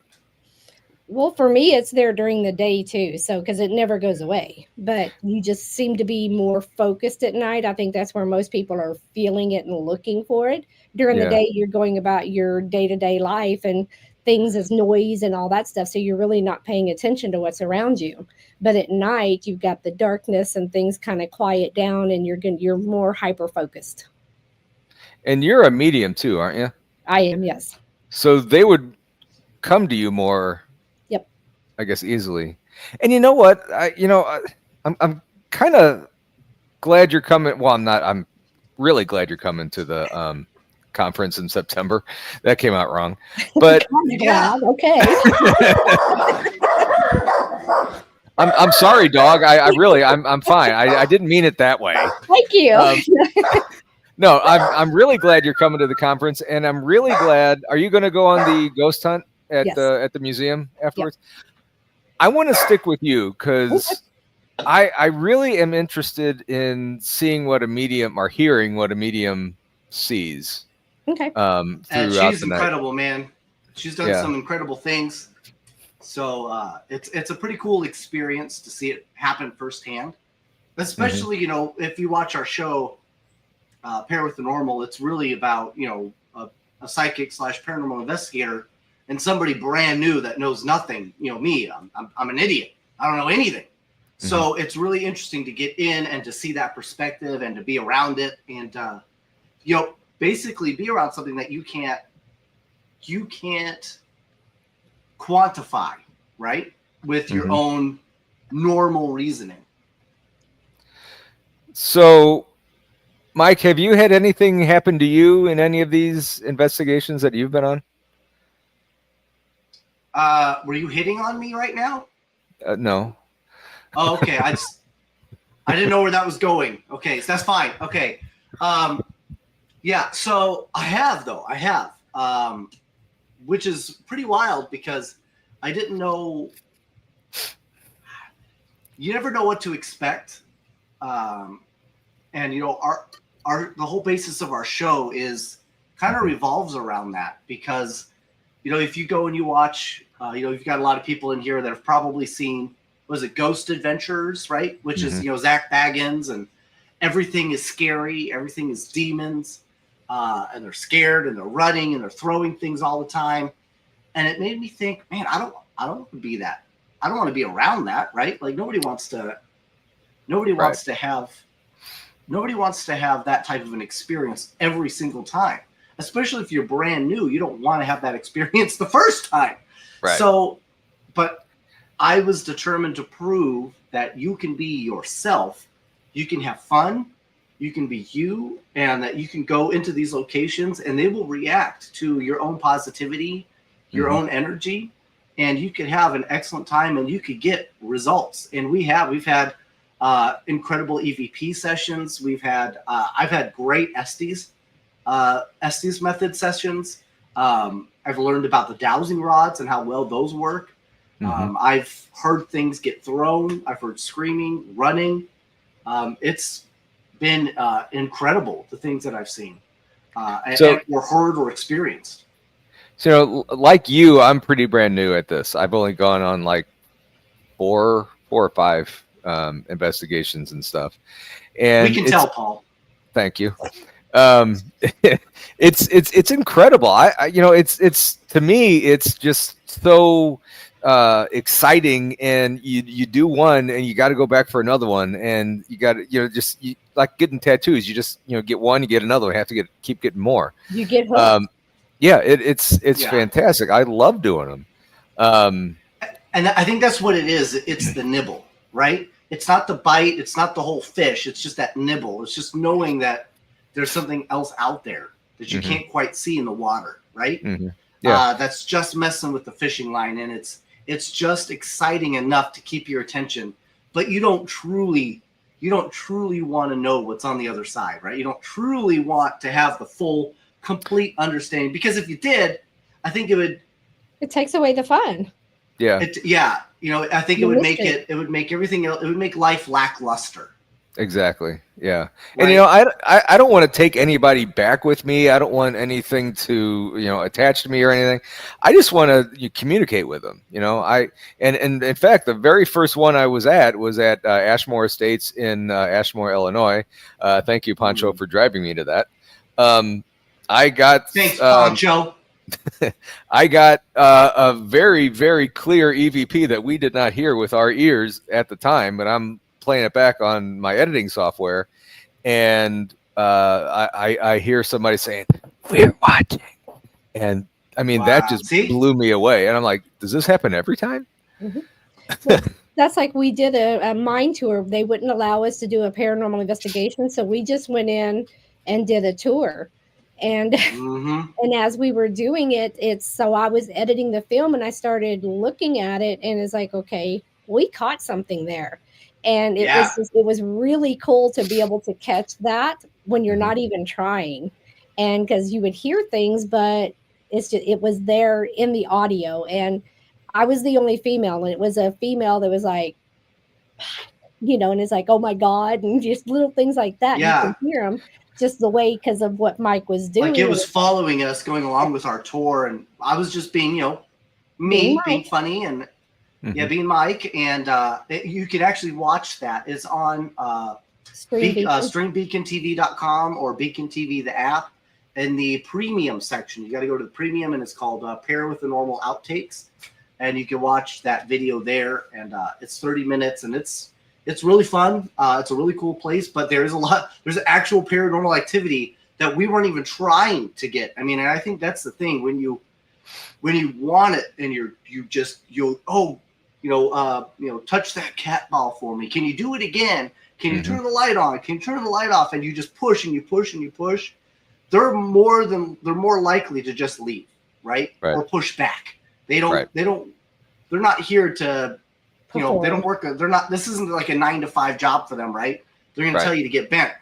Speaker 2: Well, for me, it's there during the day too. So, because it never goes away, but you just seem to be more focused at night. I think that's where most people are feeling it and looking for it. During the day, you're going about your day-to-day life and things as noise and all that stuff. So you're really not paying attention to what's around you. But at night, you've got the darkness and things kind of quiet down, and you're more hyper-focused.
Speaker 1: And you're a medium too, aren't you?
Speaker 2: I am, yes.
Speaker 1: So they would come to you more. I guess easily. And you know what? I'm kind of glad you're coming. Well, I'm not. I'm really glad you're coming to the conference in September. That came out wrong. But
Speaker 2: yeah, okay.
Speaker 1: I'm sorry, dog. I'm fine. I didn't mean it that way.
Speaker 2: Thank you.
Speaker 1: No, I'm really glad you're coming to the conference, and I'm really glad. Are you going to go on the ghost hunt at the museum afterwards? Yep. I want to stick with you because I really am interested in seeing what a medium or hearing what a medium sees.
Speaker 2: Okay.
Speaker 3: And she's incredible, man. She's done some incredible things. So it's a pretty cool experience to see it happen firsthand. Especially, if you watch our show, Pair with the Normal, it's really about, a psychic / paranormal investigator and somebody brand new that knows nothing. Me, I'm an idiot. I don't know anything. Mm-hmm. So it's really interesting to get in and to see that perspective and to be around it and, basically be around something that you can't quantify, right? With your own normal reasoning.
Speaker 1: So, Mike, have you had anything happen to you in any of these investigations that you've been on?
Speaker 3: Were you hitting on me right now?
Speaker 1: No.
Speaker 3: Oh, okay. I didn't know where that was going. Okay, so that's fine. Okay. Yeah, so I have, which is pretty wild because I didn't know. You never know what to expect. And, the whole basis of our show is kind of revolves around that because, if you go and you watch, you've got a lot of people in here that have probably seen, was it Ghost Adventures, right? Which is, Zach Baggins, and everything is scary. Everything is demons. And they're scared and they're running and they're throwing things all the time. And it made me think, man, I don't want to be that. I don't want to be around that, right? Like nobody wants to have that type of an experience every single time. Especially if you're brand new, you don't want to have that experience the first time. Right. So, but I was determined to prove that you can be yourself. You can have fun. You can be you, and that you can go into these locations and they will react to your own positivity, your own energy. and you could have an excellent time and you could get results. And we've had incredible EVP sessions. I've had great Estes method sessions. I've learned about the dowsing rods and how well those work. I've heard things get thrown. I've heard screaming, running. It's been incredible, the things that I've seen or heard or experienced.
Speaker 1: So, like you, I'm pretty brand new at this. I've only gone on like four or five investigations and stuff. And
Speaker 3: we can tell, Paul.
Speaker 1: Thank you. It's incredible. It's to me, it's just so exciting, and you do one and you got to go back for another one, and you got to like getting tattoos. You just get one, you get another one, have to keep getting more.
Speaker 2: You get hooked.
Speaker 1: It's fantastic. I love doing them.
Speaker 3: And I think that's what it is. It's the nibble, right? It's not the bite. It's not the whole fish. It's just that nibble. It's just knowing that there's something else out there that you can't quite see in the water, right? Yeah. That's just messing with the fishing line, and it's just exciting enough to keep your attention, but you don't truly want to know what's on the other side, right? You don't truly want to have the full, complete understanding, because if you did, I think it
Speaker 2: takes away the fun.
Speaker 1: Yeah.
Speaker 3: I think it would make everything else, it would make life lackluster.
Speaker 1: Exactly. Yeah.
Speaker 3: Right?
Speaker 1: And I don't want to take anybody back with me. I don't want anything to attach to me or anything. I just want to communicate with them. And in fact, the very first one I was at Ashmore Estates in Ashmore, Illinois. Thank you, Pancho, for driving me to that.
Speaker 3: Thanks, Pancho.
Speaker 1: I got a very, very clear EVP that we did not hear with our ears at the time, but I'm playing it back on my editing software, and I hear somebody saying, "We're watching," and I mean, that just blew me away. And I'm like, does this happen every time?
Speaker 2: Well, that's like we did a mine tour. They wouldn't allow us to do a paranormal investigation, so we just went in and did a tour. And and as we were doing it, so I was editing the film and I started looking at it, and it's like, okay, we caught something there. And it was really cool to be able to catch that when you're not even trying. And because you would hear things, but it was there in the audio. And I was the only female, and it was a female that was like, and it's like, oh my God, and just little things like that.
Speaker 3: Yeah.
Speaker 2: You can hear them just the way, because of what Mike was doing.
Speaker 3: Like it was following us going along with our tour, and I was just being, being funny and being Mike. And you can actually watch that. It's on streambeacon.tv.com or Beacon TV, the app, in the premium section. You got to go to the premium, and it's called Pair with the Normal Outtakes, and you can watch that video there. And it's 30 minutes, and it's really fun. It's a really cool place, but there's actual paranormal activity that we weren't even trying to get. I mean, and I think that's the thing, when you want it and touch that cat ball for me. Can you do it again? Can you turn the light on? Can you turn the light off? And you just push and you push and you push. They're more likely to just leave, right? Or push back. They're not here to, they don't work. This isn't like a 9-to-5 job for them, right? They're going to tell you to get bent.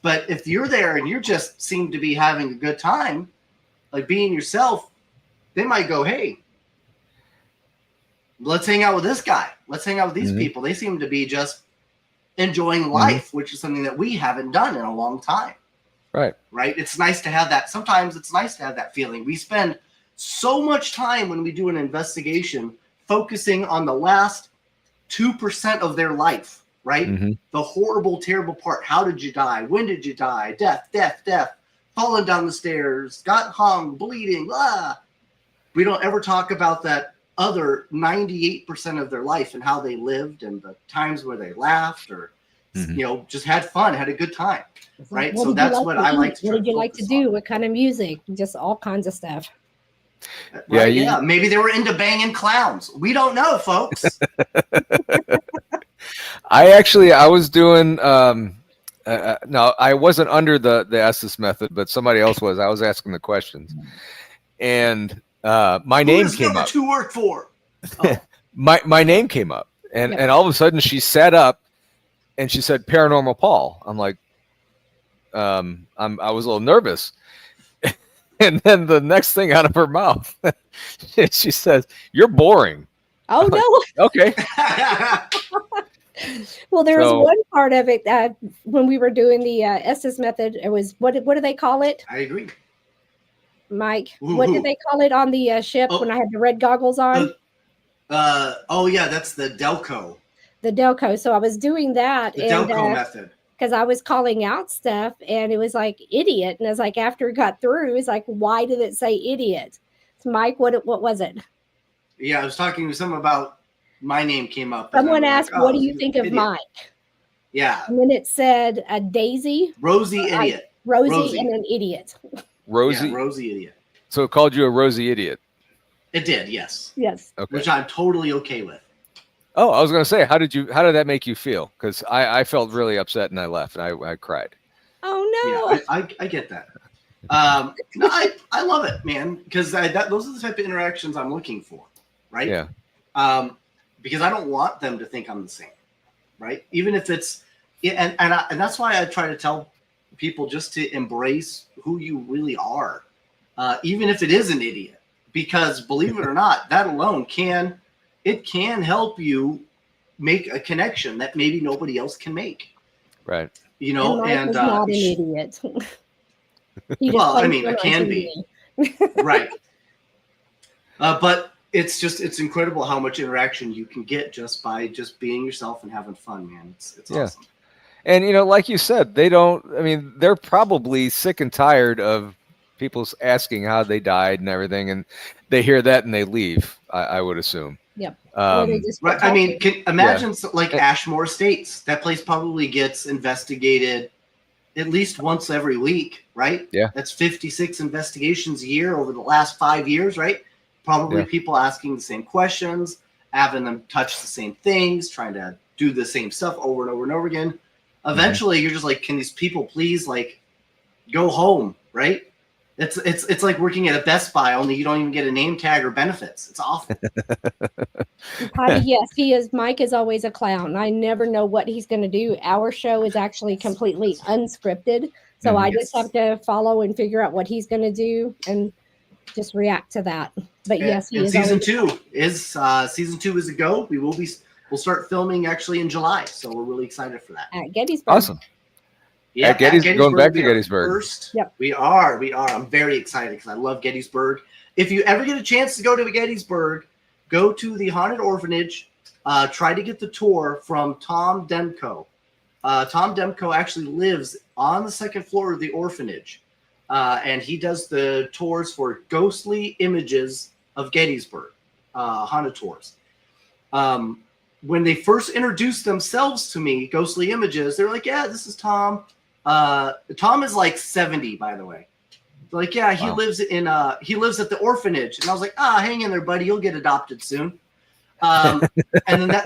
Speaker 3: But if you're there and you just seem to be having a good time, like being yourself, they might go, hey, let's hang out with this guy. Let's hang out with these people. They seem to be just enjoying life, which is something that we haven't done in a long time. Right. It's nice to have that. Sometimes it's nice to have that feeling. We spend so much time when we do an investigation focusing on the last 2% of their life, right? The horrible, terrible part. How did you die? When did you die? Death, falling down the stairs, got hung, bleeding, We don't ever talk about that other 98% of their life and how they lived and the times where they laughed or, just had fun, had a good time, right? So that's what I like to do.
Speaker 2: What did you like to do? What kind of music? Just all kinds of stuff.
Speaker 3: Yeah. Maybe they were into banging clowns. We don't know, folks.
Speaker 1: I was doing, no, I wasn't under the Estes method, but somebody else was. I was asking the questions. And my name came up.
Speaker 3: Who work for? Oh.
Speaker 1: my name came up, and all of a sudden she sat up, and she said Paranormal Paul. I'm like, I was a little nervous, and then the next thing out of her mouth, she says, "You're boring."
Speaker 2: Oh no.
Speaker 1: Okay.
Speaker 2: Well, there was one part of it that when we were doing the Estes method, it was what do they call it?
Speaker 3: I agree.
Speaker 2: Mike, what did they call it on the ship when I had the red goggles on?
Speaker 3: Oh yeah, that's the Delco.
Speaker 2: The Delco. So I was doing that.
Speaker 3: The Delco method.
Speaker 2: Because I was calling out stuff, and it was like idiot, and it's like after it got through, it's like, why did it say idiot? So Mike, what was it?
Speaker 3: Yeah, I was talking to someone about my name came up.
Speaker 2: Someone asked, "What do you think of Mike?"
Speaker 3: Yeah.
Speaker 2: And then it said a Daisy,
Speaker 3: Rosie idiot,
Speaker 2: Rosie, and an idiot.
Speaker 1: Rosie,
Speaker 3: yeah, Rosie idiot.
Speaker 1: So it called you a Rosie idiot.
Speaker 3: It did, yes.
Speaker 2: Yes.
Speaker 1: Okay.
Speaker 3: Which I'm totally okay with.
Speaker 1: Oh, I was going to say, how did that make you feel? Because I felt really upset and I left and I cried.
Speaker 2: Oh no!
Speaker 3: Yeah, I get that. No, I love it, man, because those are the type of interactions I'm looking for, right?
Speaker 1: Yeah.
Speaker 3: Because I don't want them to think I'm the same, right? Even if it's, and that's why I try to tell people just to embrace who you really are, even if it is an idiot. Because believe it or not, that alone can help you make a connection that maybe nobody else can make.
Speaker 1: Right.
Speaker 2: You know, and not an idiot.
Speaker 3: Well, I mean, it can be. Right. But it's incredible how much interaction you can get just by just being yourself and having fun, man. It's awesome.
Speaker 1: And you know, like you said, they're probably sick and tired of people asking how they died and everything, and they hear that and they leave, I would assume.
Speaker 2: Yep.
Speaker 3: Right. I mean, imagine like Ashmore Estates. That place probably gets investigated at least once every week, right?
Speaker 1: Yeah.
Speaker 3: That's 56 investigations a year over the last 5 years, right? Probably people asking the same questions, having them touch the same things, trying to do the same stuff over and over and over again. Eventually, you're just like, can these people please like go home, right? It's like working at a Best Buy, only you don't even get a name tag or benefits. It's awful.
Speaker 2: Patty, yes, Mike is always a clown. I never know what he's going to do. Our show is actually completely unscripted, so I just have to follow and figure out what he's going to do and just react to that. But yes, he is.
Speaker 3: Season two is a go. We'll start filming actually in July, so we're really excited for that.
Speaker 2: At Gettysburg.
Speaker 1: Awesome.
Speaker 3: Yeah,
Speaker 1: at Gettysburg, going back to Gettysburg.
Speaker 3: First, we are. I'm very excited because I love Gettysburg. If you ever get a chance to go to Gettysburg, go to the Haunted Orphanage. Try to get the tour from Tom Demko. Tom Demko actually lives on the second floor of the orphanage, and he does the tours for ghostly images of Gettysburg, haunted tours. When they first introduced themselves to me, ghostly images, they were like, "Yeah, this is Tom." Tom is like 70, by the way. They're like, yeah, he lives at the orphanage, and I was like, hang in there, buddy, you'll get adopted soon. And then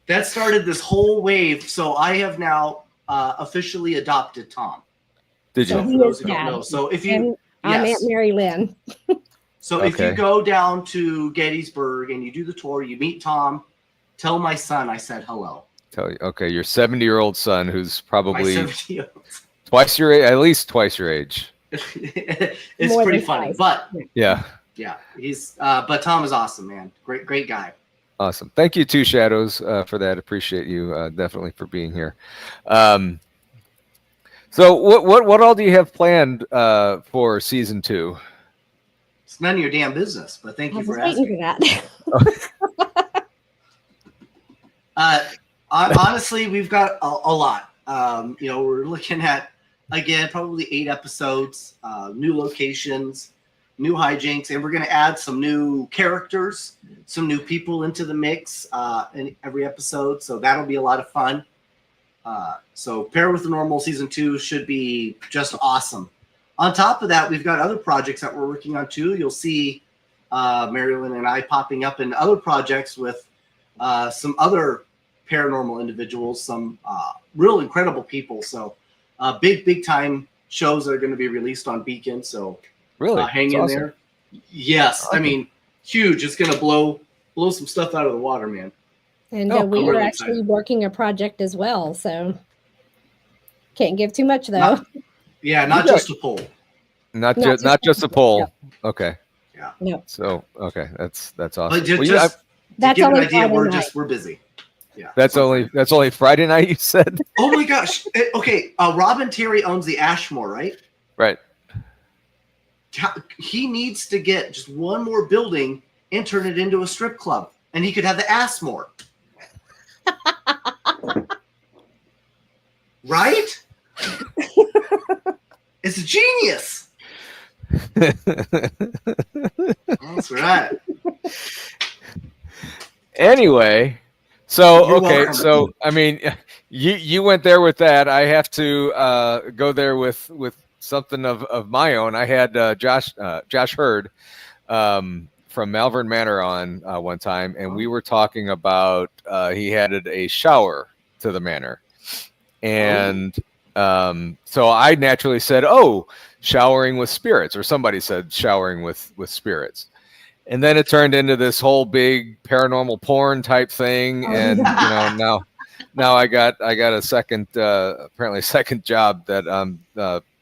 Speaker 3: that started this whole wave. So I have now officially adopted Tom.
Speaker 1: Did you?
Speaker 3: So for those who don't know, so if you,
Speaker 2: I'm Aunt MaryLynn.
Speaker 3: So if you go down to Gettysburg and you do the tour, you meet Tom. Tell my son I said hello.
Speaker 1: Tell you, okay, your 70-year-old son, who's probably
Speaker 3: twice
Speaker 1: your age, at least twice your age.
Speaker 3: It's more pretty funny, but yeah, he's but Tom is awesome, man. Great guy.
Speaker 1: Awesome. Thank you, Two Shadows, for that. Appreciate you definitely for being here. So what all do you have planned for season 2?
Speaker 3: It's none of your damn business, but thank you for asking.
Speaker 2: That.
Speaker 3: Honestly, we've got a lot. We're looking at, again, probably 8 episodes, new locations, new hijinks, and we're going to add some new characters, some new people into the mix in every episode. So that'll be a lot of fun. So Paranormal Season 2 should be just awesome. On top of that, we've got other projects that we're working on too. You'll see MaryLynn and I popping up in other projects with some other paranormal individuals, some real incredible people. So big time shows that are going to be released on Beacon. So
Speaker 1: really
Speaker 3: hang in there. Yes. Awesome. I mean, huge. It's gonna blow some stuff out of the water, man.
Speaker 2: And
Speaker 1: Oh,
Speaker 2: we
Speaker 3: I'm
Speaker 2: are
Speaker 3: really
Speaker 2: actually
Speaker 3: excited.
Speaker 2: working a project as well, so can't give too much though.
Speaker 3: Not
Speaker 1: got-
Speaker 3: just a pole.
Speaker 1: Not
Speaker 2: Not
Speaker 1: just a poll.
Speaker 2: Yep.
Speaker 1: Okay.
Speaker 3: Yeah.
Speaker 2: No,
Speaker 1: So okay, that's awesome.
Speaker 3: But just,
Speaker 1: Well, yeah,
Speaker 3: to
Speaker 2: that's
Speaker 3: give an
Speaker 2: only
Speaker 3: idea,
Speaker 2: Friday
Speaker 3: we're busy. Yeah.
Speaker 1: that's only Friday night. You said
Speaker 3: Oh my gosh. Okay. Robin Terry owns the Ashmore, right?
Speaker 1: right.
Speaker 3: He needs to get just one more building and turn it into a strip club, and he could have the Ashmore. Right? It's a genius. That's right.
Speaker 1: Anyway, so
Speaker 3: You're
Speaker 1: okay,
Speaker 3: welcome.
Speaker 1: so I mean, you went there with that. I have to go there with something of my own. I had Josh Hurd from Malvern Manor on one time, and we were talking about he added a shower to the manor, and so I naturally said, "Oh, showering with spirits," or somebody said showering with spirits. And then it turned into this whole big paranormal porn type thing, and now I got a second apparently a second job that I'm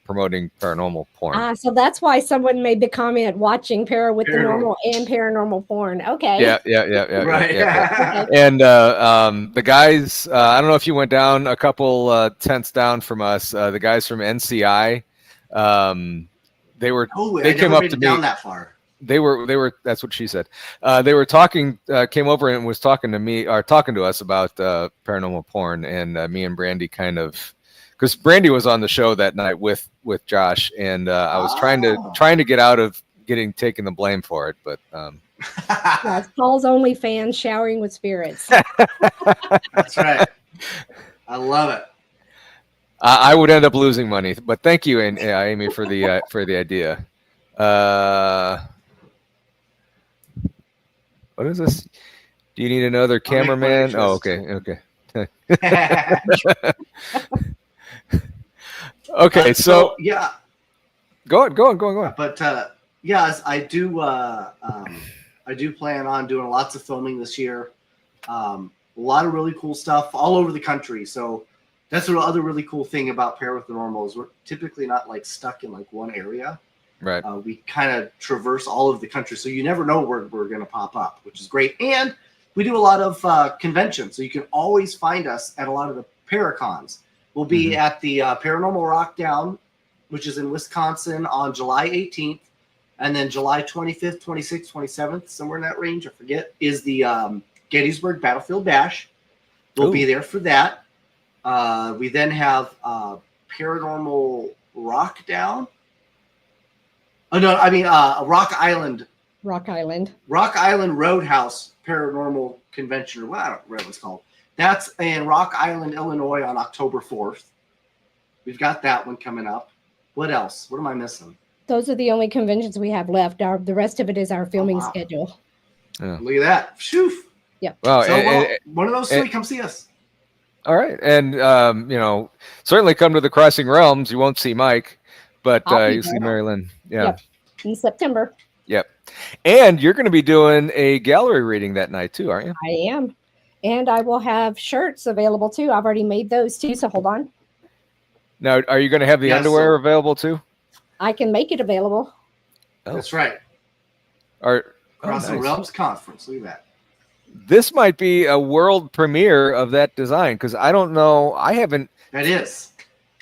Speaker 1: promoting paranormal porn.
Speaker 2: so that's why someone made the comment watching with the
Speaker 3: Paranormal.
Speaker 2: normal and paranormal porn. Okay.
Speaker 1: Yeah.
Speaker 3: Right.
Speaker 1: Yeah. And the guys, I don't know if you went down a couple tents down from us. The guys from NCI, they were
Speaker 3: Oh,
Speaker 1: they
Speaker 3: I
Speaker 1: came
Speaker 3: never
Speaker 1: up
Speaker 3: made
Speaker 1: to
Speaker 3: it
Speaker 1: me.
Speaker 3: down that far.
Speaker 1: They were that's what she said. They were talking, came over and was talking to me or talking to us about paranormal porn, and me and Brandy kind of, because Brandy was on the show that night with Josh, and I was trying to get out of taking the blame for it, but
Speaker 2: Yes, Paul's OnlyFans showering with spirits.
Speaker 3: That's right. I love it.
Speaker 1: I would end up losing money. But thank you, Amy, for the idea. What is this? Do you need another cameraman? Oh, okay. Okay, so
Speaker 3: yeah.
Speaker 1: go on.
Speaker 3: But yes, I do. I do plan on doing lots of filming this year. A lot of really cool stuff all over the country. So that's the other really cool thing about Paranormal is we're typically not like stuck in like one area.
Speaker 1: Right.
Speaker 3: We kind of traverse all of the country, so you never know where we're going to pop up, which is great. And we do a lot of conventions, so you can always find us at a lot of the Paracons. We'll be at the Paranormal Rock Down, which is in Wisconsin on July 18th. And then July 25th, 26th, 27th, somewhere in that range, I forget, is the Gettysburg Battlefield Bash. We'll be there for that. We then have Paranormal Rock Down. Oh, no, I mean Rock Island.
Speaker 2: Rock Island.
Speaker 3: Rock Island Roadhouse Paranormal Convention, or I don't remember what it's called. That's in Rock Island, Illinois on October 4th. We've got that one coming up. What else? What am I missing?
Speaker 2: Those are the only conventions we have left. The rest of it is our filming schedule.
Speaker 1: Yeah.
Speaker 3: Look at that. Shoof.
Speaker 2: Yep.
Speaker 1: Wow.
Speaker 3: So one of those three, come see us.
Speaker 1: All right. And, certainly come to the Crossing Realms. You won't see Mike, but you see MaryLynn. Yeah.
Speaker 2: Yep. In September.
Speaker 1: Yep. And you're going to be doing a gallery reading that night too, aren't you?
Speaker 2: I am. And I will have shirts available too. I've already made those too. So hold on.
Speaker 1: Now, are you going to have the underwear available too?
Speaker 2: I can make it available.
Speaker 3: Oh. That's right.
Speaker 1: Nice.
Speaker 3: Crossing Realms Conference. Look at that.
Speaker 1: This might be a world premiere of that design, because I don't know. I haven't.
Speaker 3: That is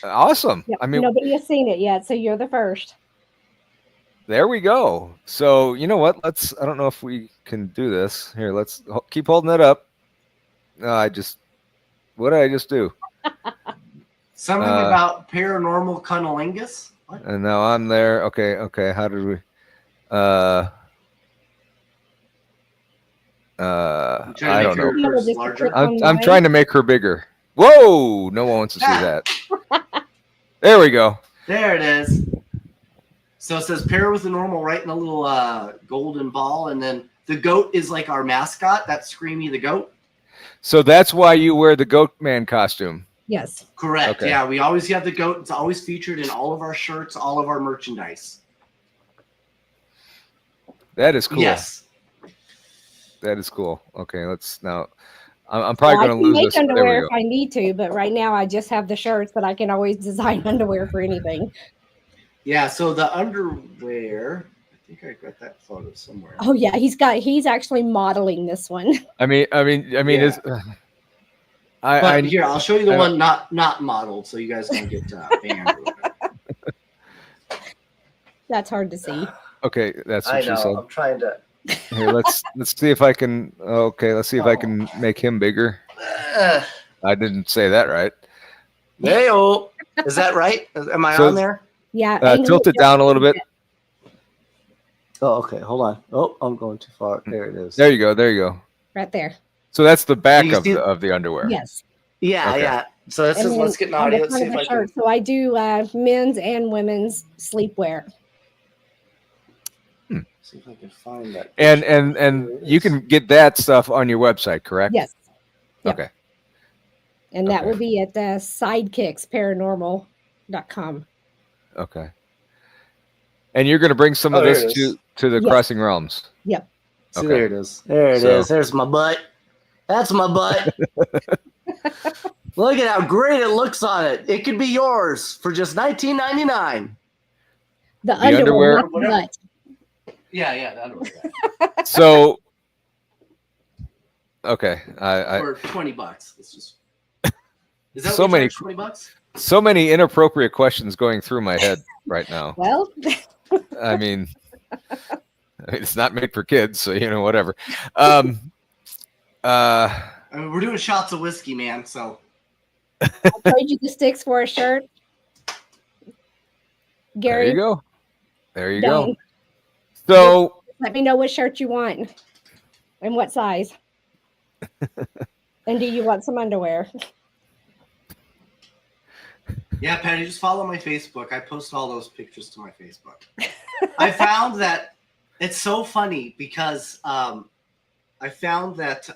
Speaker 1: awesome.
Speaker 2: Yep.
Speaker 1: I mean,
Speaker 2: nobody has seen it yet, so you're the first.
Speaker 1: There we go. So you know what? I don't know if we can do this. Here, let's keep holding it up. What did I just do?
Speaker 3: Something about paranormal cunnilingus. What?
Speaker 1: And now I'm there. Okay. How did we? I don't know. I'm trying to make her bigger. Whoa! No one wants to see that. There we go.
Speaker 3: There it is. So it says pair with the normal right in a little golden ball, and then the goat is like our mascot. That's Screamy the goat.
Speaker 1: So that's why you wear the goat man costume.
Speaker 2: Yes.
Speaker 3: Correct.
Speaker 1: Okay.
Speaker 3: Yeah, we always have the goat. It's always featured in all of our shirts, all of our merchandise.
Speaker 1: That is cool.
Speaker 3: Yes.
Speaker 1: That is cool. Okay, let's now. I'm probably
Speaker 2: I
Speaker 1: going to
Speaker 2: can
Speaker 1: lose
Speaker 2: make
Speaker 1: this. There we
Speaker 2: underwear
Speaker 1: go.
Speaker 2: if I need to, but right now I just have the shirts, but I can always design underwear for anything.
Speaker 3: Yeah, so the underwear, I think I got that photo somewhere.
Speaker 2: Oh yeah, he's actually modeling this one.
Speaker 1: I mean,
Speaker 3: Yeah.
Speaker 1: is
Speaker 3: But here, I'll show you the
Speaker 1: I-
Speaker 3: one not modeled, so you guys don't get banned. Or whatever.
Speaker 2: That's hard to see.
Speaker 1: okay, that's what she said.
Speaker 3: I'm trying to.
Speaker 1: Here, let's see if I can. Okay, let's see if I can make him bigger. I didn't say that right.
Speaker 3: Hey-o. Is that right? Am I
Speaker 1: So-
Speaker 3: on there?
Speaker 2: Yeah, angle
Speaker 1: Tilt it
Speaker 2: just
Speaker 1: down a little bit.
Speaker 3: Oh, okay. Hold on. Oh, I'm going too far. There it is.
Speaker 1: There you go. There you go.
Speaker 2: right there.
Speaker 1: So that's the back
Speaker 3: you
Speaker 1: of
Speaker 3: see-
Speaker 1: of the underwear.
Speaker 2: Yes.
Speaker 3: Yeah,
Speaker 1: Okay.
Speaker 3: yeah. So this
Speaker 2: And
Speaker 3: is
Speaker 2: then
Speaker 3: let's get an
Speaker 2: on the
Speaker 3: audio. Let's
Speaker 2: front
Speaker 3: see
Speaker 2: of
Speaker 3: if
Speaker 2: the
Speaker 3: I can.
Speaker 2: shirt. So I do men's and women's sleepwear.
Speaker 3: See if I can find that.
Speaker 1: And
Speaker 3: picture. There it
Speaker 1: you
Speaker 3: is.
Speaker 1: can get that stuff on your website, correct?
Speaker 2: Yes. Yep.
Speaker 1: Okay.
Speaker 2: And that
Speaker 1: Okay.
Speaker 2: will be at sidekicksparanormal.com.
Speaker 1: Okay. And you're going to bring some of
Speaker 3: Oh, there
Speaker 1: this
Speaker 3: it is.
Speaker 1: to the
Speaker 2: Yes.
Speaker 1: Crossing Realms.
Speaker 2: Yep.
Speaker 3: See,
Speaker 1: Okay.
Speaker 3: there it is. There it
Speaker 1: So-
Speaker 3: is. There's my butt. That's my butt. Look at how great it looks on it. It could be yours for just $19.99.
Speaker 2: The
Speaker 1: underwear-
Speaker 2: underwear, not the
Speaker 3: Whatever.
Speaker 2: butt.
Speaker 3: Yeah, that'll work.
Speaker 1: So, okay, I
Speaker 3: For $20. It's just. Is that
Speaker 1: So
Speaker 3: what
Speaker 1: many-
Speaker 3: $20?
Speaker 1: so many inappropriate questions going through my head right now.
Speaker 2: Well,
Speaker 1: I mean, it's not made for kids, so whatever.
Speaker 3: I mean, we're doing shots of whiskey, man. So
Speaker 2: I'll trade you the sticks for a shirt.
Speaker 1: There
Speaker 2: Gary,
Speaker 1: you go. There you
Speaker 2: done.
Speaker 1: go. So,
Speaker 2: Let me know what shirt you want and what size. And do you want some underwear?
Speaker 3: yeah, Patty, just follow my Facebook. I post all those pictures to my Facebook. I found that it's so funny because I found that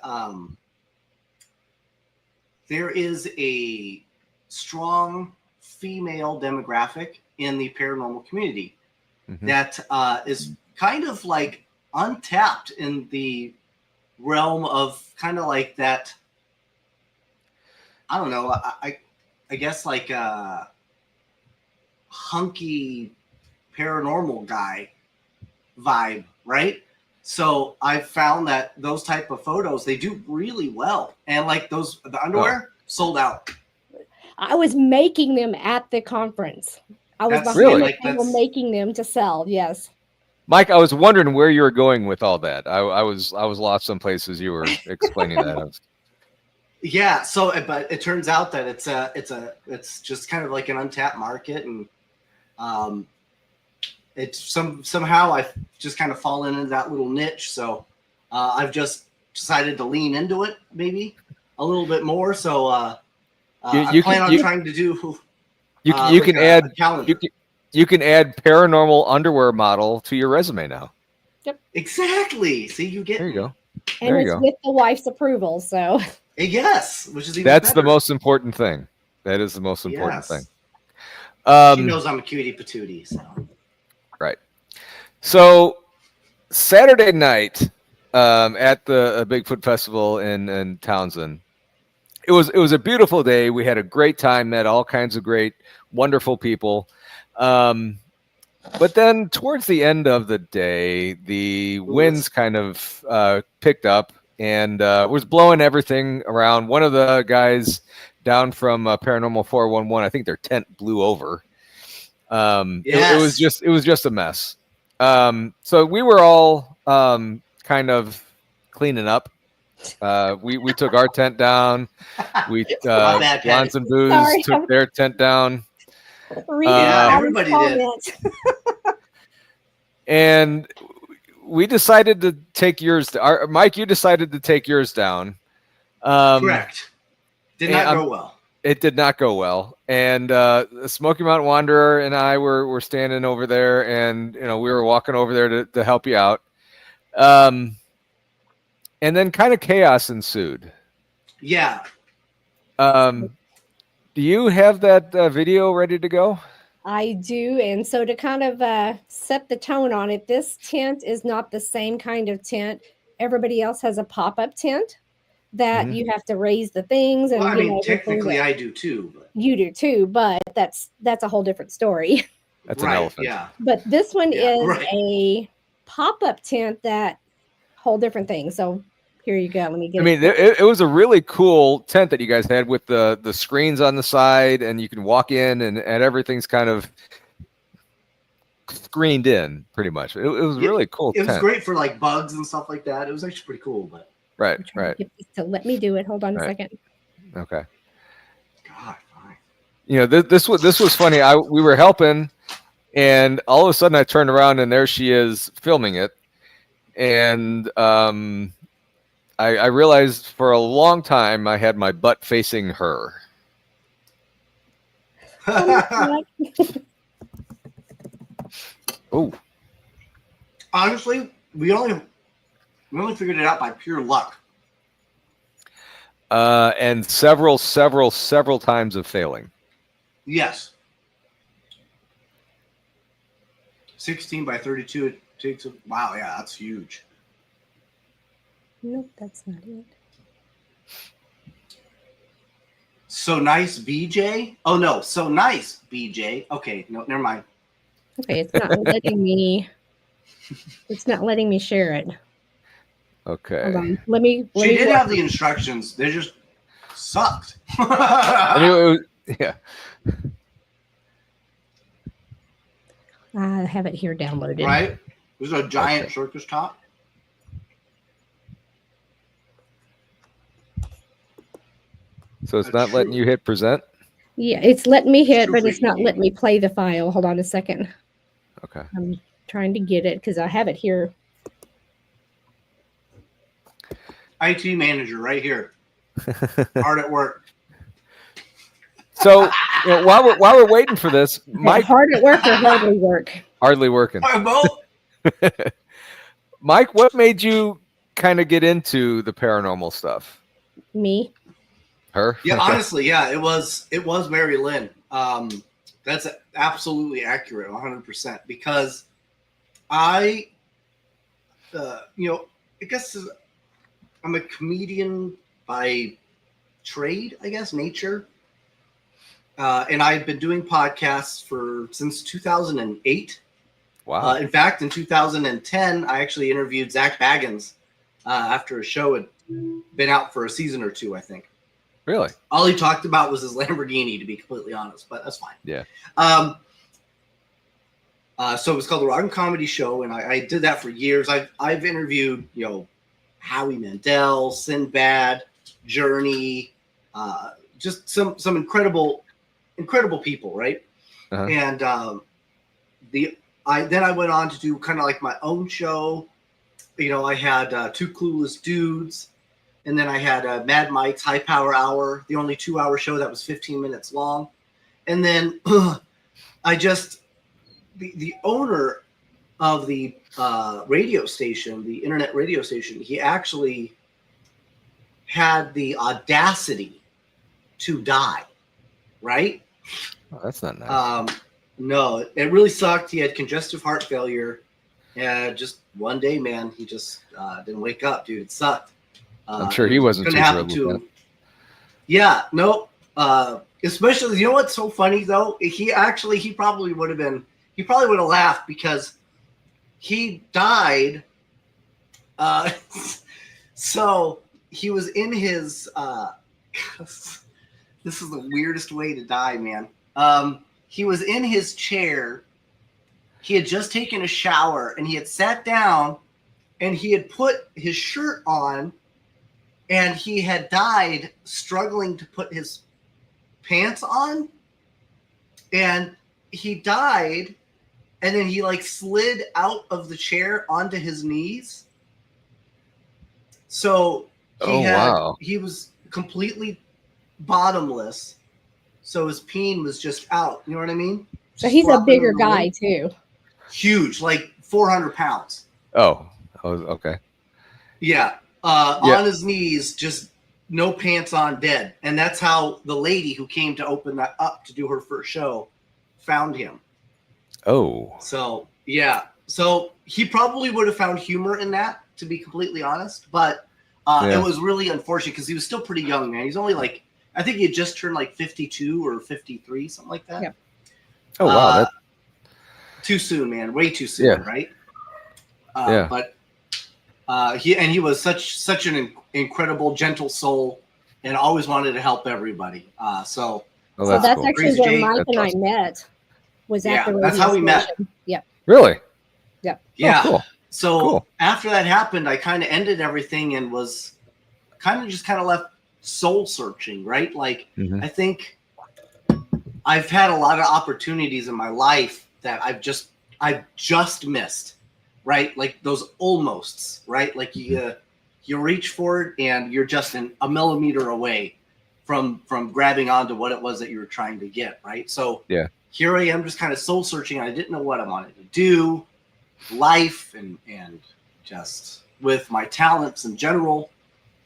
Speaker 3: there is a strong female demographic in the paranormal community
Speaker 1: mhm.
Speaker 3: that is kind of like untapped in the realm of kind of like that. I don't know. I guess like a hunky paranormal guy vibe, right? So I found that those type of photos, they do really well. And like the underwear sold out.
Speaker 2: I was making them at the conference. I was
Speaker 3: That's
Speaker 2: behind
Speaker 1: really-
Speaker 2: the
Speaker 3: like,
Speaker 2: table
Speaker 3: that's-
Speaker 2: making them to sell. Yes.
Speaker 1: Mike, I was wondering where you were going with all that. I was lost some places you were explaining that. I was-
Speaker 3: Yeah. So, but it turns out that it's just kind of like an untapped market, and it's somehow I've just kind of fallen into that little niche. So I've just decided to lean into it maybe a little bit more. So I plan on trying to do.
Speaker 1: you
Speaker 3: like
Speaker 1: can
Speaker 3: a
Speaker 1: add
Speaker 3: calendar.
Speaker 1: you can add paranormal underwear model to your resume now.
Speaker 3: Exactly. See, you get
Speaker 1: There you go.
Speaker 2: And
Speaker 1: There you
Speaker 2: it's
Speaker 1: go.
Speaker 2: with the wife's approval. So
Speaker 3: Yes, which is even
Speaker 1: That's the
Speaker 3: better.
Speaker 1: most important thing. That is the most important
Speaker 3: Yes.
Speaker 1: thing.
Speaker 3: She knows I'm a cutie patootie. So.
Speaker 1: Right. So Saturday night at the Bigfoot Festival in Townsend, it was a beautiful day. We had a great time. Met all kinds of great, wonderful people. But then towards the end of the day, the winds kind of picked up and was blowing everything around. One of the guys down from Paranormal 411, I think their tent blew over. It was just a mess. So we were all kind of cleaning up. We took our tent down. We
Speaker 3: My bad, Patty.
Speaker 1: Blondes and Booze
Speaker 2: Sorry.
Speaker 1: took their tent down.
Speaker 2: read
Speaker 3: Yeah,
Speaker 2: all
Speaker 3: everybody
Speaker 2: the
Speaker 3: did.
Speaker 2: comments.
Speaker 1: And we decided to take yours. Mike, you decided to take yours down.
Speaker 3: Correct. Did not
Speaker 1: and
Speaker 3: go well.
Speaker 1: It did not go well. And the Smoky Mountain Wanderer and I were standing over there, and we were walking over there to help you out. And then kind of chaos ensued.
Speaker 3: Yeah.
Speaker 1: Do you have that video ready to go?
Speaker 2: I do. And so to kind of set the tone on it, this tent is not the same kind of tent everybody else has a pop-up tent that
Speaker 1: Mhm.
Speaker 2: you have to raise the things, and
Speaker 3: Well, I
Speaker 2: you
Speaker 3: mean,
Speaker 2: know, everything
Speaker 3: technically,
Speaker 2: that-
Speaker 3: I do too. But
Speaker 2: you do too, but that's a whole different story.
Speaker 1: That's an
Speaker 3: right,
Speaker 1: elephant.
Speaker 3: yeah.
Speaker 2: But this one
Speaker 3: Yeah,
Speaker 2: is
Speaker 3: right.
Speaker 2: a pop-up tent that whole different thing. So here you go. Let me get
Speaker 1: I mean, it was a really cool tent that you guys had with the screens on the side, and you can walk in, and everything's kind of screened in, pretty much. It was a
Speaker 3: Yeah,
Speaker 1: really cool
Speaker 3: It was
Speaker 1: tent.
Speaker 3: great for like bugs and stuff like that. It was actually pretty cool. But
Speaker 1: Right,
Speaker 2: I'm trying
Speaker 1: right.
Speaker 2: to get this to let me do it. Hold on a
Speaker 1: Right.
Speaker 2: second.
Speaker 1: Okay.
Speaker 3: God, fine.
Speaker 1: You know, this was funny. We were helping, and all of a sudden I turned around, and there she is filming it, and I realized for a long time I had my butt facing her. Oh,
Speaker 3: Honestly, we only figured it out by pure luck.
Speaker 1: and several times of failing.
Speaker 3: Yes. 16 by 32. It takes a wow. Yeah, that's huge.
Speaker 2: Nope, that's not it.
Speaker 3: So nice, BJ. Oh no, so nice, BJ. Okay, no, never mind.
Speaker 2: Okay, it's not letting me. It's not letting me share it.
Speaker 1: Okay.
Speaker 2: Hold on. Let me.
Speaker 3: She did have the instructions. They just sucked.
Speaker 1: I mean, yeah.
Speaker 2: I have it here downloaded.
Speaker 3: Right? This is a giant circus top.
Speaker 1: So it's
Speaker 3: That's
Speaker 1: not letting
Speaker 3: true.
Speaker 1: you hit present?
Speaker 2: Yeah, it's letting me hit,
Speaker 3: True
Speaker 2: but it's
Speaker 3: for
Speaker 2: not
Speaker 3: you.
Speaker 2: letting me play the file. Hold on a second.
Speaker 1: Okay.
Speaker 2: I'm trying to get it because I have it here.
Speaker 3: IT manager right here. Hard at work.
Speaker 1: So you know, while we're waiting for this, Mike
Speaker 2: Hard at work or hardly work?
Speaker 1: hardly working.
Speaker 3: Both.
Speaker 1: Mike, what made you kind of get into the paranormal stuff?
Speaker 2: Me.
Speaker 1: Her?
Speaker 3: Yeah, honestly, yeah, it was MaryLynn. That's absolutely accurate, 100%. Because I, I guess I'm a comedian by trade, I guess, nature. And I've been doing podcasts since 2008.
Speaker 1: Wow.
Speaker 3: In fact, in 2010, I actually interviewed Zach Baggins after a show had been out for a season or two, I think.
Speaker 1: Really?
Speaker 3: All he talked about was his Lamborghini, to be completely honest, but that's fine.
Speaker 1: Yeah.
Speaker 3: So it was called the Rock and Comedy Show, and I did that for years. I've interviewed, Howie Mandel, Sinbad, Journey, just some incredible people, right?
Speaker 1: Uh-huh.
Speaker 3: And then I went on to do kind of like my own show. I had Two Clueless Dudes, and then I had Mad Mike's High Power Hour, the only 2-hour show that was 15 minutes long. And then the owner of the radio station, the internet radio station, he actually had the audacity to die, right?
Speaker 1: Oh, that's not nice.
Speaker 3: No, it really sucked. He had congestive heart failure. And just one day, man, he just didn't wake up, dude. It sucked.
Speaker 1: I'm sure he wasn't too thrilled with that.
Speaker 3: Yeah, no. Especially, you know what's so funny though? He probably would have laughed because he died. So he was in his. This is the weirdest way to die, man. He was in his chair. He had just taken a shower and he had sat down and he had put his shirt on and he had died struggling to put his pants on. And he died and then he slid out of the chair onto his knees. So he was completely bottomless. So his peen was just out. You know what I mean?
Speaker 2: So he's a bigger guy too.
Speaker 3: Huge, like 400 pounds.
Speaker 1: Oh, okay.
Speaker 3: Yeah. On his knees, just no pants on, dead. And that's how the lady who came to open that up to do her first show found him.
Speaker 1: Oh.
Speaker 3: So, yeah. So he probably would have found humor in that. to be completely honest. But it was really unfortunate because he was still pretty young, man. He's only like, I think he had just turned like 52 or 53, something like that.
Speaker 2: Yeah.
Speaker 1: Oh, wow.
Speaker 3: Too soon, man. Way too soon, right? But he was such an incredible, gentle soul, and always wanted to help everybody. So
Speaker 2: that's
Speaker 1: cool.
Speaker 2: actually
Speaker 3: Crazy
Speaker 2: where
Speaker 3: Jane.
Speaker 2: Mike
Speaker 1: That's
Speaker 2: and
Speaker 1: awesome.
Speaker 2: I met. Was at the radio
Speaker 3: that's how we met.
Speaker 2: station. Yep.
Speaker 1: Really?
Speaker 2: Yep.
Speaker 3: Yeah.
Speaker 1: Oh, cool.
Speaker 3: So after that happened, I kind of ended everything and was kind of left soul searching, right? Like, I think I've had a lot of opportunities in my life that I've just missed, right? Like those almosts, right? Like you reach for it and you're just a millimeter away from grabbing onto what it was that you were trying to get, right? So here I am just kind of soul searching. I didn't know what I wanted to do, life and just with my talents in general.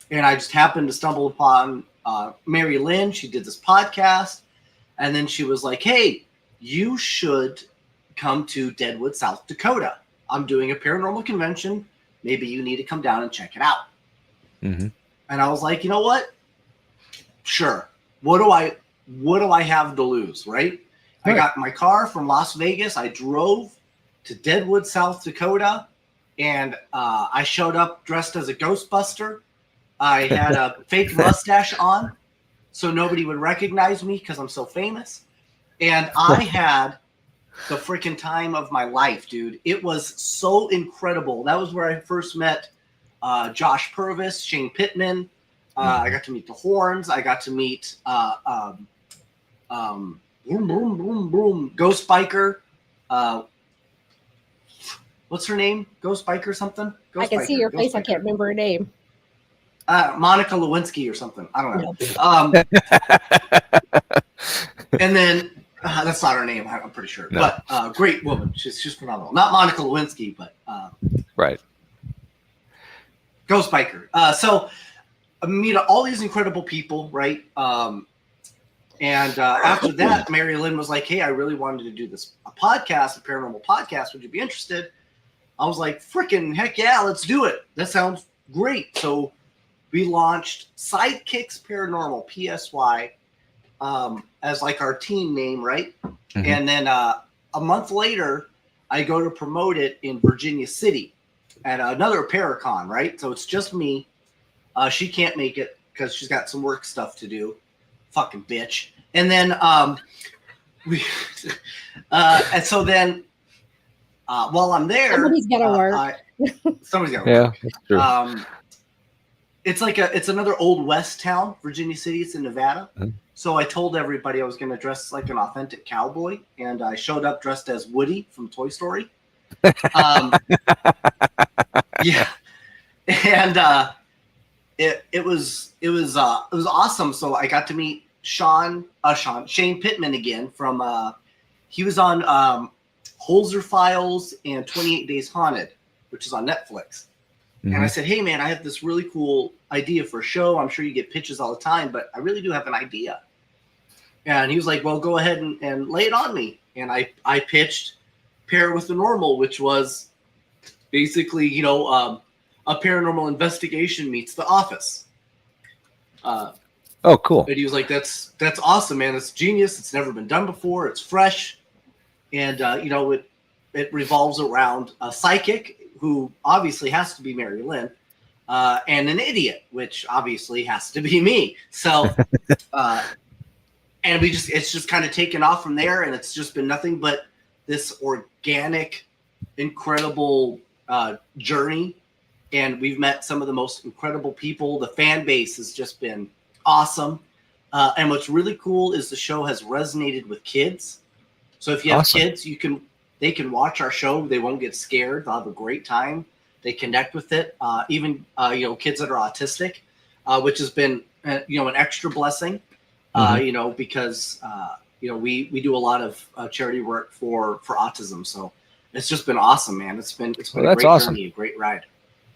Speaker 3: And I just happened to stumble upon MaryLynn. She did this podcast. And then she was like, hey, you should come to Deadwood, South Dakota. I'm doing a paranormal convention. Maybe you need to come down and check it out. And I was like, you know what? Sure. What do I have to lose, right? I got my car from Las Vegas. I drove to Deadwood, South Dakota, and I showed up dressed as a Ghostbuster. I had a fake mustache on, so nobody would recognize me because I'm so famous. And I had the freaking time of my life, dude. It was so incredible. That was where I first met Josh Purvis, Shane Pittman. I got to meet the Horns. I got to meet Ghost Biker. What's her name? Ghost Biker something?
Speaker 2: I can see your face. I can't remember her name.
Speaker 3: Monica Lewinsky or something. I don't know. And then that's not her name. I'm pretty sure. No. But great woman. She's phenomenal. Not Monica Lewinsky, but
Speaker 1: right.
Speaker 3: Ghost Biker. So I meet all these incredible people, right? And after that, MaryLynn was like, hey, I really wanted to do a podcast, a paranormal podcast. Would you be interested? I was like, freaking heck yeah, let's do it. That sounds great. So we launched Sidekicks Paranormal, PSY, as like our team name, right? And then a month later, I go to promote it in Virginia City at another Paracon, right? So it's just me. She can't make it because she's got some work stuff to do. Fucking bitch. And then and so then while I'm there,
Speaker 2: somebody's got to work.
Speaker 3: Somebody's got to work.
Speaker 1: Yeah, that's true.
Speaker 3: It's another old West town, Virginia City. It's in Nevada. So I told everybody I was going to dress like an authentic cowboy, and I showed up dressed as Woody from Toy Story. Yeah, and it was awesome. So I got to meet Shane Pittman again from he was on Holzer Files and 28 Days Haunted, which is on Netflix. And I said, hey, man, I have this really cool idea for a show. I'm sure you get pitches all the time, but I really do have an idea. And he was like, well, go ahead and lay it on me. And I pitched Pair with the Normal, which was basically, a paranormal investigation meets The Office.
Speaker 1: Oh, cool.
Speaker 3: And he was like, that's awesome, man. It's genius. It's never been done before. It's fresh. And, it revolves around a psychic who obviously has to be MaryLynn, and an idiot, which obviously has to be me. So, and it's just kind of taken off from there, and it's just been nothing but this organic, incredible journey. And we've met some of the most incredible people. The fan base has just been awesome. And what's really cool is the show has resonated with kids. So if you have kids, they can watch our show. They won't get scared. They'll have a great time. They connect with it. Even kids that are autistic, which has been an extra blessing. Because we do a lot of charity work for autism. So it's just been awesome, man. It's been a great journey, a great ride.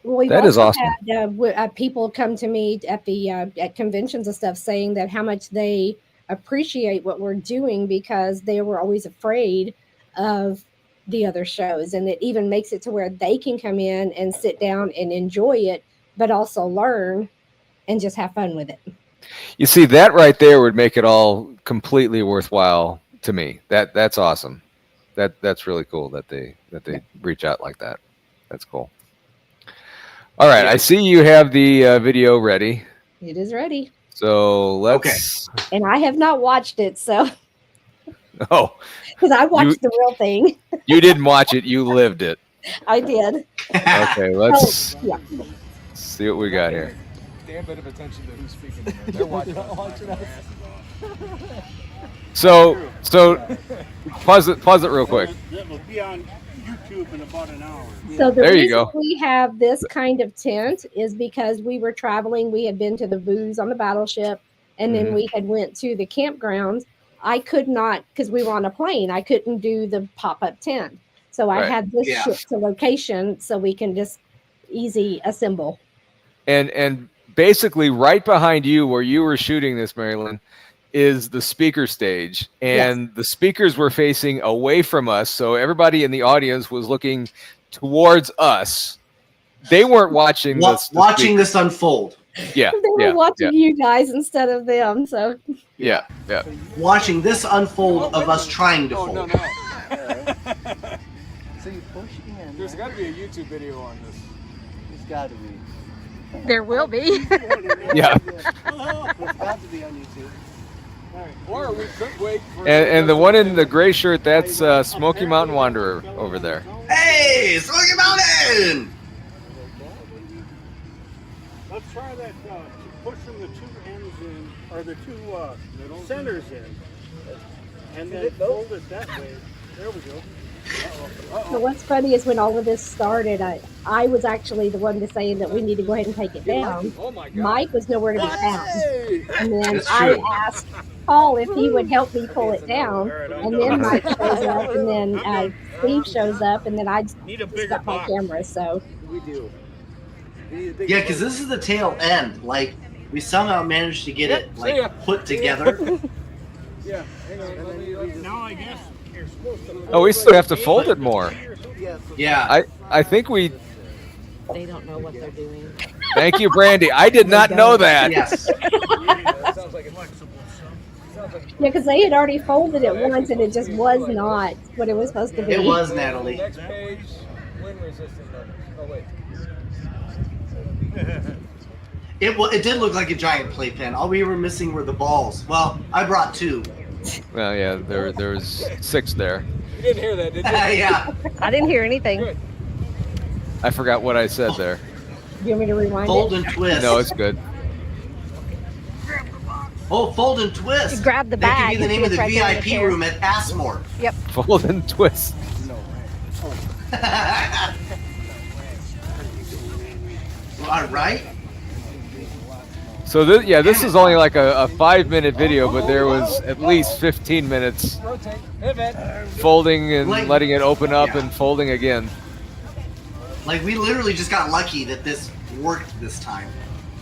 Speaker 2: Well, we've
Speaker 1: that is awesome.
Speaker 2: Had people come to me at the at conventions and stuff saying that how much they appreciate what we're doing because they were always afraid of the other shows, and it even makes it to where they can come in and sit down and enjoy it, but also learn and just have fun with it.
Speaker 1: You see, that right there would make it all completely worthwhile to me. That's awesome. That's really cool that they reach out like that. That's cool. All right, I see you have the video ready.
Speaker 2: It is ready.
Speaker 1: So let's.
Speaker 3: Okay.
Speaker 2: And I have not watched it, so
Speaker 1: Oh,
Speaker 2: because I watched the real thing.
Speaker 1: you didn't watch it. You lived it.
Speaker 2: I did.
Speaker 1: Okay, let's
Speaker 2: Yeah.
Speaker 1: see what we got here.
Speaker 4: Damn bit of attention to who's speaking. They're watching us.
Speaker 1: So pause it real quick.
Speaker 5: That will be on YouTube in about an hour.
Speaker 2: So the
Speaker 1: There you
Speaker 2: reason
Speaker 1: go.
Speaker 2: we have this kind of tent is because we were traveling. We had been to the booze on the battleship, and then we had went to the campgrounds. I could not, because we were on a plane, I couldn't do the pop-up tent. So I
Speaker 1: Right.
Speaker 2: had this
Speaker 3: Yeah.
Speaker 2: shipped to location so we can just easy assemble.
Speaker 1: And basically right behind you where you were shooting this, MaryLynn, is the speaker stage, and the speakers were facing away from us, so everybody in the audience was looking towards us. They weren't watching this.
Speaker 3: Watching this unfold.
Speaker 1: Yeah,
Speaker 2: They were watching you guys instead of them. So
Speaker 1: yeah.
Speaker 3: Watching this unfold of us trying to
Speaker 4: Oh,
Speaker 3: fold.
Speaker 4: no.
Speaker 6: So you push in.
Speaker 4: There's got to be a YouTube video on this.
Speaker 6: There's got to be.
Speaker 2: there will be.
Speaker 1: Yeah.
Speaker 6: There's got to be on YouTube.
Speaker 4: Or we could wait for.
Speaker 1: And the one in the gray shirt, that's Smoky Mountain Wanderer over there.
Speaker 3: Hey, Smoky Mountain!
Speaker 5: Let's try that. Pushing the two ends in, or the two centers in, and then fold it that way. There we go.
Speaker 2: So what's funny is when all of this started, I was actually the one to saying that we need to go ahead and take it down.
Speaker 4: Oh my God.
Speaker 2: Mike was nowhere to be found.
Speaker 4: Hey!
Speaker 2: And then
Speaker 3: That's
Speaker 2: I
Speaker 3: true.
Speaker 2: asked Paul if he would help me pull it down. And then Mike shows up, and then Steve shows up, and then I
Speaker 5: Need a
Speaker 2: just
Speaker 5: bigger
Speaker 2: got my
Speaker 5: box.
Speaker 2: camera. So
Speaker 4: We do.
Speaker 3: Yeah, because this is the tail end. Like, we somehow managed to get
Speaker 4: Yep,
Speaker 3: it
Speaker 4: see ya.
Speaker 3: like put together.
Speaker 4: Yeah. Hang on. Let me-
Speaker 5: Now I guess you're supposed to.
Speaker 1: Oh, we still have to fold it more.
Speaker 3: Yeah.
Speaker 1: I think we.
Speaker 2: they don't know what they're doing.
Speaker 1: Thank you, Brandy. I did not know that.
Speaker 3: Yes.
Speaker 4: That sounds like it's flexible.
Speaker 2: Yeah, because they had already folded it once, and it just was not what it was supposed to be.
Speaker 3: It was, Natalie.
Speaker 4: Next page. Wind resistant. Oh wait.
Speaker 3: It did look like a giant playpen. All we were missing were the balls. Well, I brought two.
Speaker 1: Well, yeah, there was 6 there.
Speaker 4: You didn't hear that, did you?
Speaker 3: Yeah.
Speaker 2: I didn't hear anything.
Speaker 4: Good.
Speaker 1: I forgot what I said there.
Speaker 2: Do you want me to rewind
Speaker 3: Fold
Speaker 2: it?
Speaker 3: and twist.
Speaker 1: No, it's good.
Speaker 3: Oh, fold and twist.
Speaker 2: You grab the
Speaker 3: That
Speaker 2: bag
Speaker 3: could be the name of the
Speaker 2: and it's right there in the
Speaker 3: VIP
Speaker 2: chair.
Speaker 3: room at Passmore.
Speaker 1: Fold and twist.
Speaker 3: All right.
Speaker 1: So this is only like a 5-minute video, but there was at least 15 minutes
Speaker 4: Rotate. Pivot.
Speaker 1: folding and
Speaker 3: Like-
Speaker 1: letting it open up
Speaker 3: Yeah.
Speaker 1: and folding again.
Speaker 3: Like, we literally just got lucky that this worked this time.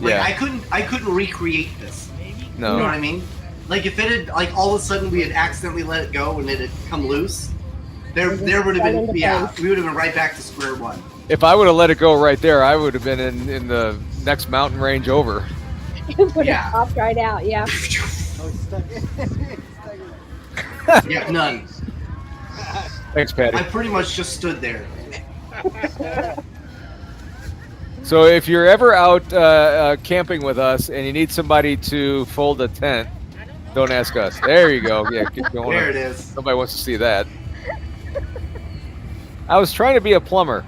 Speaker 3: Like,
Speaker 1: Yeah.
Speaker 3: I couldn't recreate this. You know what
Speaker 1: No.
Speaker 3: I mean? Like, if it had, like, all of a sudden we had accidentally let it go and it had come loose, there would have
Speaker 2: right
Speaker 3: been,
Speaker 2: into
Speaker 3: yeah,
Speaker 2: place.
Speaker 3: we would have been right back to square one.
Speaker 1: If I would have let it go right there, I would have been in the next mountain range over.
Speaker 2: It would
Speaker 3: Yeah.
Speaker 2: have popped right out. Yeah.
Speaker 6: Oh, it's stuck.
Speaker 3: Yeah, none.
Speaker 1: Thanks, Patty.
Speaker 3: I pretty much just stood there.
Speaker 1: So if you're ever out camping with us and you need somebody to fold a tent, don't ask us. There you go. Yeah, keep going.
Speaker 3: There it is.
Speaker 1: Nobody wants to see that. I was trying to be a plumber.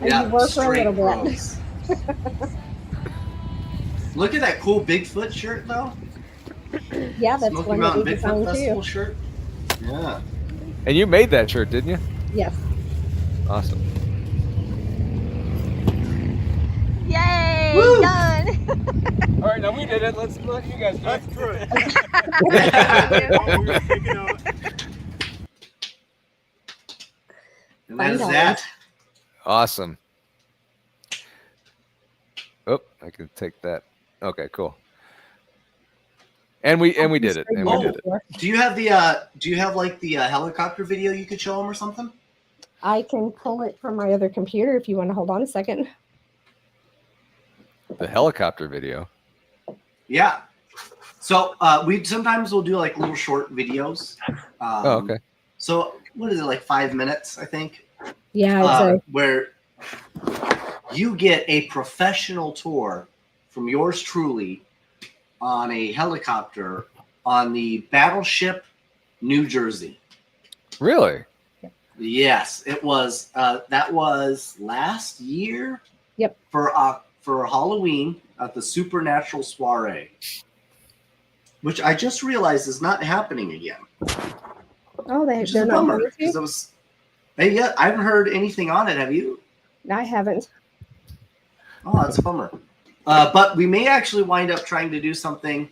Speaker 2: And you work for a
Speaker 3: straight
Speaker 2: little bit.
Speaker 3: gross. Look at that cool Bigfoot shirt, though.
Speaker 2: Yeah, that's
Speaker 3: Smoky
Speaker 2: one that
Speaker 3: Mountain
Speaker 2: we
Speaker 3: Bigfoot
Speaker 2: designed
Speaker 3: Festival
Speaker 2: too.
Speaker 3: shirt. Yeah.
Speaker 1: And you made that shirt, didn't you?
Speaker 2: Yes.
Speaker 1: Awesome.
Speaker 2: Yay!
Speaker 3: Woo!
Speaker 2: Done.
Speaker 4: All right, now we did it. Let's let you guys do
Speaker 5: That's
Speaker 4: it.
Speaker 5: good. Oh, we're gonna take it out.
Speaker 3: And that is
Speaker 2: $5.
Speaker 3: that.
Speaker 1: Awesome. Oh, I can take that. Okay, cool. And we did it. And we did it.
Speaker 3: Do you have the like the helicopter video you could show them or something?
Speaker 2: I can pull it from my other computer if you want to hold on a second.
Speaker 1: The helicopter video.
Speaker 3: Yeah. So we sometimes will do like little short videos.
Speaker 1: Oh, okay.
Speaker 3: So what is it, like 5 minutes, I think?
Speaker 2: Yeah,
Speaker 3: where you get a professional tour from yours truly on a helicopter on the Battleship New Jersey.
Speaker 1: Really?
Speaker 3: Yes, it was. That was last year.
Speaker 2: Yep.
Speaker 3: For Halloween at the Supernatural Soiree, which I just realized is not happening again.
Speaker 2: Oh,
Speaker 3: Which is
Speaker 2: they're
Speaker 3: a
Speaker 2: not
Speaker 3: bummer
Speaker 2: going
Speaker 3: because
Speaker 2: to?
Speaker 3: it was. Hey, yeah, I haven't heard anything on it. Have you?
Speaker 2: I haven't.
Speaker 3: Oh, that's a bummer. But we may actually wind up trying to do something.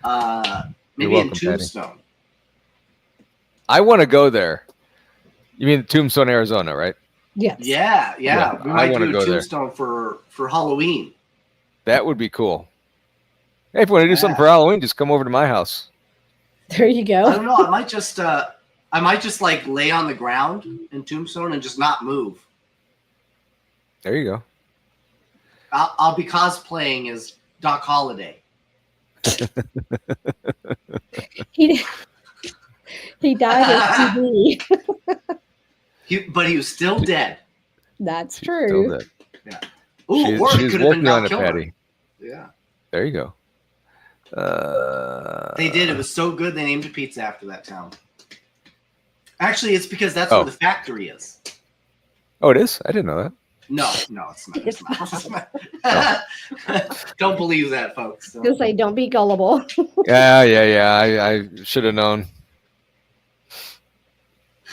Speaker 3: Maybe
Speaker 1: welcome,
Speaker 3: in Tombstone.
Speaker 1: I want to go there. You mean Tombstone, Arizona, right?
Speaker 2: Yes.
Speaker 3: Yeah.
Speaker 1: Yeah,
Speaker 3: We
Speaker 1: I
Speaker 3: might
Speaker 1: wanna
Speaker 3: do
Speaker 1: go
Speaker 3: a
Speaker 1: there.
Speaker 3: Tombstone for Halloween.
Speaker 1: That would be cool. Hey, if you want to do something
Speaker 3: Yeah.
Speaker 1: for Halloween, just come over to my house.
Speaker 2: There you
Speaker 3: I
Speaker 2: go.
Speaker 3: don't know. I might just like lay on the ground in Tombstone and just not move.
Speaker 1: There you go.
Speaker 3: I'll be cosplaying as Doc Holliday.
Speaker 2: He died at TV.
Speaker 3: But he was still dead.
Speaker 2: That's
Speaker 1: Still
Speaker 2: true.
Speaker 1: dead.
Speaker 3: Ooh, or he
Speaker 1: She's
Speaker 3: could have been
Speaker 1: working on
Speaker 3: Doc
Speaker 1: it,
Speaker 3: Kilmer.
Speaker 1: Patty.
Speaker 3: Yeah.
Speaker 1: There you go.
Speaker 3: They did. It was so good they named a pizza after that town. Actually, it's because that's where the factory is.
Speaker 1: Oh, it is? I didn't know that.
Speaker 3: No, it's not. It's not. Don't believe that, folks.
Speaker 2: I was gonna say, don't be gullible.
Speaker 1: Yeah. I should have known.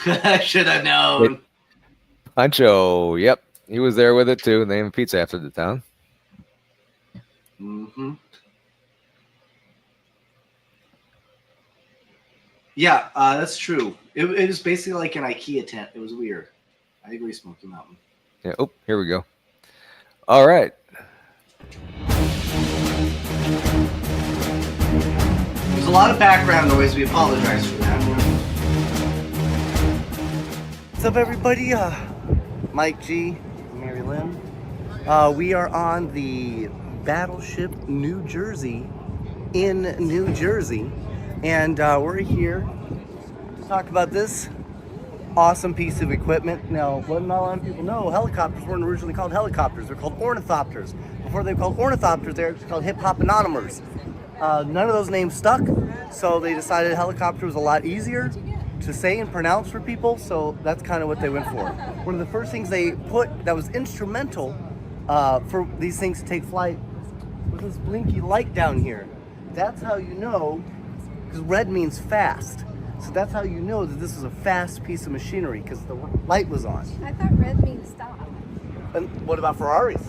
Speaker 3: I should have known.
Speaker 1: Pancho, yep. He was there with it too. They named a pizza after the town.
Speaker 3: Mm-hmm. Yeah, that's true. It was basically like an IKEA tent. It was weird. I agree, Smoky Mountain.
Speaker 1: Yeah. Oh, here we go. All right.
Speaker 3: There's a lot of background noise. We apologize for that.
Speaker 6: What's up, everybody? Mike G, MaryLynn. We are on the Battleship New Jersey in New Jersey, and we're here to talk about this awesome piece of equipment. Now, what not a lot of people know, helicopters weren't originally called helicopters. They're called ornithopters. Before they were called ornithopters, they were called hip-hop-anonomers. None of those names stuck, so they decided helicopter was a lot easier to say and pronounce for people, so that's kind of what they went for. One of the first things they put that was instrumental for these things to take flight was this blinky light down here. That's how you know, because red means fast. So that's how you know that this is a fast piece of machinery, because the light was on.
Speaker 7: I thought red means stop.
Speaker 6: And what about Ferraris?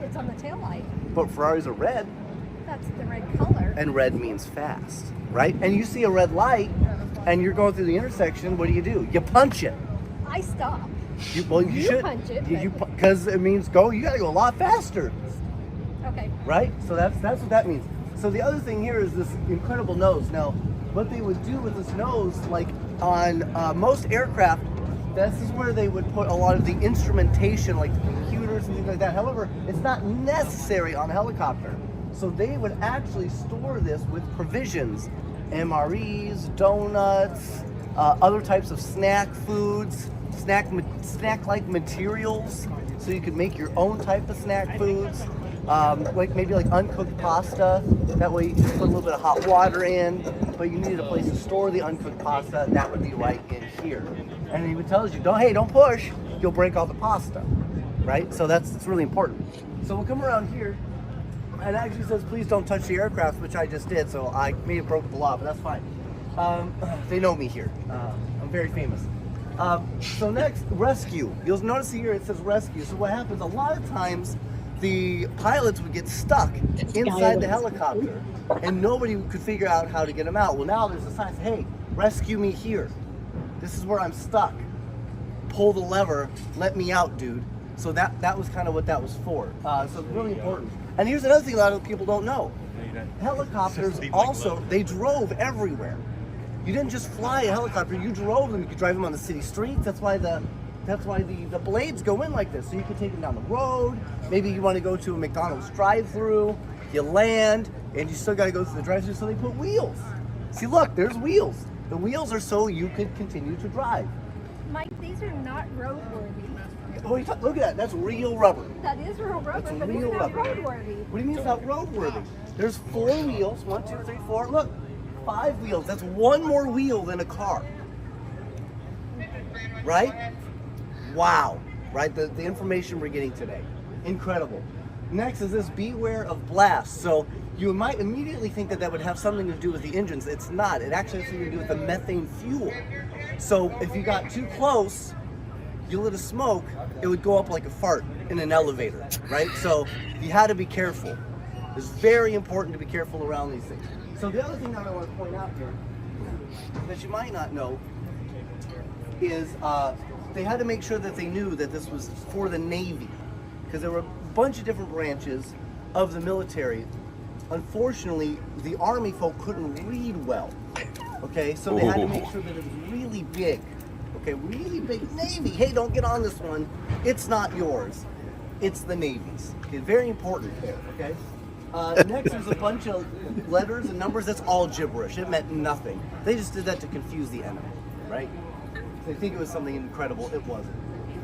Speaker 7: It's on the tail light.
Speaker 6: But Ferraris are red,
Speaker 7: That's the red color.
Speaker 6: and red means fast, right? And you see a red light, and you're going through the intersection, what do? You punch it.
Speaker 7: I stop.
Speaker 6: You
Speaker 7: You
Speaker 6: should.
Speaker 7: punch it,
Speaker 6: Because it means go. You gotta go a lot faster,
Speaker 7: Okay.
Speaker 6: right? So that's what that means. So the other thing here is this incredible nose. Now, what they would do with this nose, like on most aircraft, this is where they would put a lot of the instrumentation, like the computers and things like that. However, it's not necessary on a helicopter. So they would actually store this with provisions, MREs, donuts, other types of snack foods, snack-like materials, so you could make your own type of snack foods. Like maybe like uncooked pasta. That way you just put a little bit of hot water in, but you needed a place to store the uncooked pasta. That would be right in here. And it even tells you, don't push, you'll break all the pasta, right? So it's really important. So we'll come around here, and it actually says, please don't touch the aircraft, which I just did, so I may have broken the law, but that's fine. They know me here. I'm very famous. So next, rescue. You'll notice here it says rescue. So what happens, a lot of times, the pilots would get stuck inside the helicopter, and nobody could figure out how to get them out. Well, now there's a sign, hey, rescue me here. This is where I'm stuck. Pull the lever, let me out, dude. So that was kind of what that was for. So it's really important. And here's another thing a lot of people don't know. Helicopters also, they drove everywhere. You didn't just fly a helicopter, you drove them. You could drive them on the city streets. That's why the blades go in like this. So you could take them down the road. Maybe you want to go to a McDonald's drive-through. You land, and you still got to go through the drive-through, so they put wheels. See, look, there's wheels. The wheels are so you could continue to drive.
Speaker 7: Mike, these are not roadworthy.
Speaker 6: Oh, look at that. That's real rubber.
Speaker 7: That is real rubber,
Speaker 6: That's
Speaker 7: but
Speaker 6: real
Speaker 7: it's not
Speaker 6: rubber.
Speaker 7: roadworthy.
Speaker 6: What do you mean it's not roadworthy? There's 4 wheels. 1, 2, 3, 4. Look, 5 wheels. That's 1 more wheel than a car. Right? Wow. Right? The information we're getting today. Incredible. Next is this beware of blast. So you might immediately think that would have something to do with the engines. It's not. It actually has something to do with the methane fuel. So if you got too close, you lit a smoke, it would go up like a fart in an elevator, right? So you had to be careful. It's very important to be careful around these things. So the other thing that I want to point out here that you might not know is they had to make sure that they knew that this was for the Navy, because there were a bunch of different branches of the military. Unfortunately, the Army folk couldn't read well, okay? So they had to make sure that it was really big. Okay, really big Navy. Hey, don't get on this one. It's not yours. It's the Navy's. Okay, very important there, okay? Next is a bunch of letters and numbers. That's all gibberish. It meant nothing. They just did that to confuse the enemy, right? They think it was something incredible. It wasn't.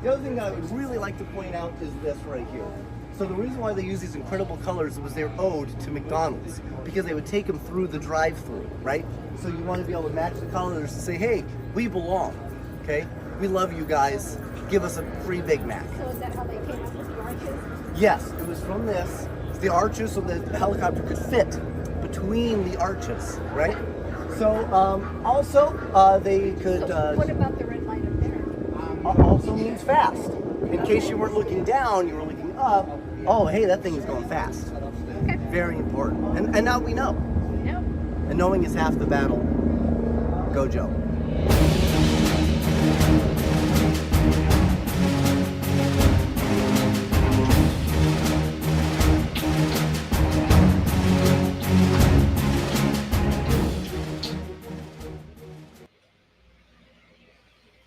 Speaker 6: The other thing that I would really like to point out is this right here. So the reason why they use these incredible colors was their ode to McDonald's, because they would take them through the drive-through, right? So you want to be able to match the colors to say, hey, we belong. Okay, we love you guys. Give us a free Big Mac.
Speaker 7: So is that how they came up with the arches?
Speaker 6: Yes, it was from this. It's the arches, so the helicopter could fit between the arches, right? So also they could.
Speaker 7: So what about the red light up there?
Speaker 6: Also means fast. In case you weren't looking down, you were looking up. Oh, hey, that thing is going fast.
Speaker 7: Okay.
Speaker 6: Very important. And now we know.
Speaker 7: No.
Speaker 6: And knowing is half the battle. Go, Joe.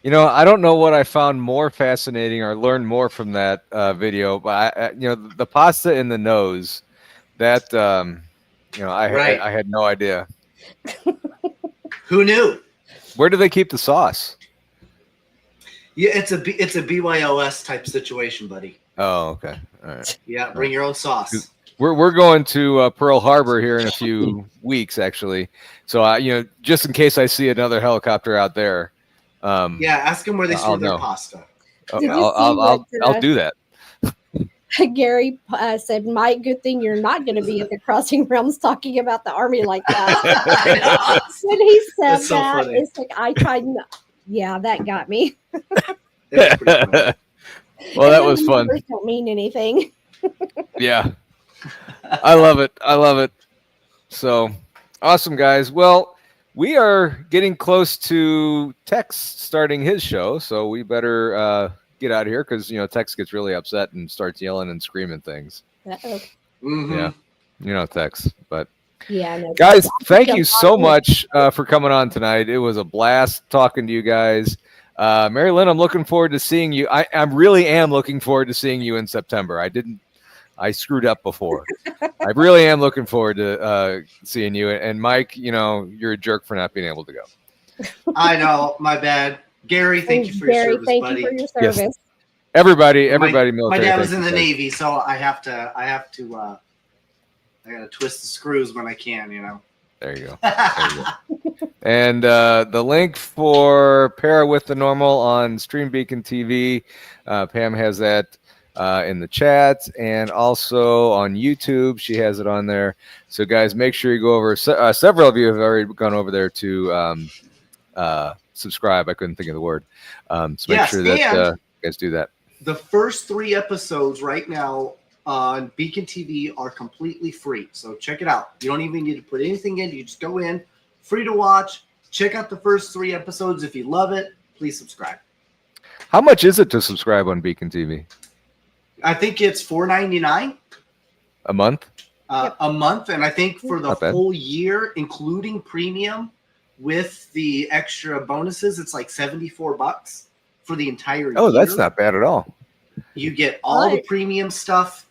Speaker 1: You know, I don't know what I found more fascinating or learned more from that video, but the pasta in the nose, that I had no idea.
Speaker 3: Who knew?
Speaker 1: Where do they keep the sauce?
Speaker 3: Yeah, it's a BYOS type situation, buddy.
Speaker 1: Oh, okay, all right.
Speaker 3: Yeah, bring your own sauce.
Speaker 1: We're going to Pearl Harbor here in a few weeks, actually. So just in case I see another helicopter out there.
Speaker 3: Yeah, ask them where they store their pasta.
Speaker 1: I'll do that.
Speaker 2: Gary said, Mike, good thing you're not going to be at the Crossing Realms talking about the Army like that. When he said
Speaker 3: That's so
Speaker 2: that,
Speaker 3: funny.
Speaker 2: it's like, I tried. Yeah, that got me.
Speaker 3: That's pretty funny.
Speaker 1: Well, that was fun.
Speaker 2: Numbers don't mean anything.
Speaker 1: Yeah. I love it. So awesome, guys. Well, we are getting close to Tex starting his show, so we better get out of here because Tex gets really upset and starts yelling and screaming things.
Speaker 2: Uh-oh.
Speaker 3: Mhm.
Speaker 1: Yeah, Tex. But
Speaker 2: Yeah, no,
Speaker 1: guys, thank you so much for coming on tonight. It was a blast talking to you guys. MaryLynn, I'm looking forward to seeing you. I really am looking forward to seeing you in September. I screwed up before. I really am looking forward to seeing you. And Mike, you're a jerk for not being able to go.
Speaker 3: I know, my bad. Gary, thank you for your service,
Speaker 2: thank
Speaker 3: buddy.
Speaker 2: you for your service.
Speaker 1: Yes. Everybody,
Speaker 3: My
Speaker 1: military.
Speaker 3: dad was in
Speaker 1: thank
Speaker 3: the
Speaker 1: you, guys.
Speaker 3: Navy, so I gotta twist the screws when I can,
Speaker 1: There you go. And the link for Para with the Normal on Stream Beacon TV, Pam has that in the chat, and also on YouTube, she has it on there. So, guys, make sure you go over. Several of you have already gone over there to subscribe. I couldn't think of the word. So make sure that you guys do that.
Speaker 3: The first 3 episodes right now on Beacon TV are completely free. So check it out. You don't even need to put anything in. You just go in, free to watch. Check out the first 3 episodes. If you love it, please subscribe.
Speaker 1: How much is it to subscribe on Beacon TV?
Speaker 3: I think it's $4.99
Speaker 1: A month?
Speaker 3: a month, and I think for the
Speaker 1: Not bad.
Speaker 3: whole year, including premium, with the extra bonuses, it's like $74 for the entire year.
Speaker 1: Oh, that's not bad at all.
Speaker 3: You get all the
Speaker 2: Right.
Speaker 3: premium stuff,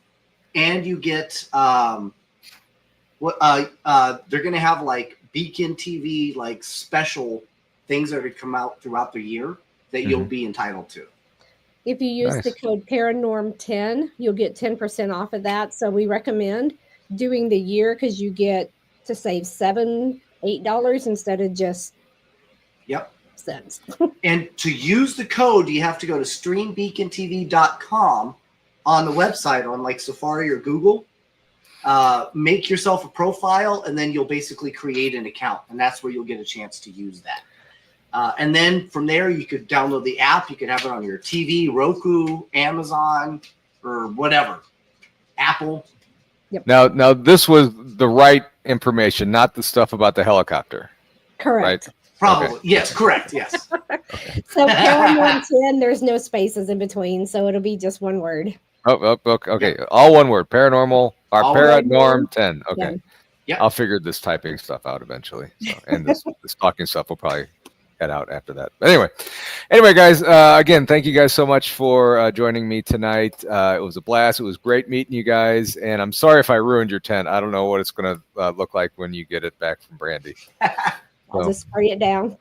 Speaker 3: and you get they're gonna have like Beacon TV, like special things that are gonna come out throughout the year that you'll be entitled to.
Speaker 2: If you use the
Speaker 1: Nice.
Speaker 2: code Paranorm10, you'll get 10% off of that. So we recommend doing the year because you get to save $7-8 instead of just
Speaker 3: Yep.
Speaker 2: cents.
Speaker 3: And to use the code, you have to go to streambeacontv.com on the website on like Safari or Google. Make yourself a profile, and then you'll basically create an account, and that's where you'll get a chance to use that. And then from there, you could download the app. You could have it on your TV, Roku, Amazon, or whatever, Apple.
Speaker 1: Now this was the right information, not the stuff about the helicopter.
Speaker 2: Correct.
Speaker 3: Probably.
Speaker 1: Okay.
Speaker 3: Yes, correct. Yes.
Speaker 2: So Paranorm10, there's no spaces in between, so it'll be just one word.
Speaker 1: Okay. All one word. Paranormal or
Speaker 3: All
Speaker 1: Paranorm 10. Okay.
Speaker 2: 10.
Speaker 3: Yeah.
Speaker 1: I'll figure this typing stuff out eventually. So, and this talking stuff will probably head out after that. But anyway, guys, again, thank you guys so much for joining me tonight. It was a blast. It was great meeting you guys. And I'm sorry if I ruined your tent. I don't know what it's going to look like when you get it back from Brandy.
Speaker 2: I'll
Speaker 1: So,
Speaker 2: just spray it down.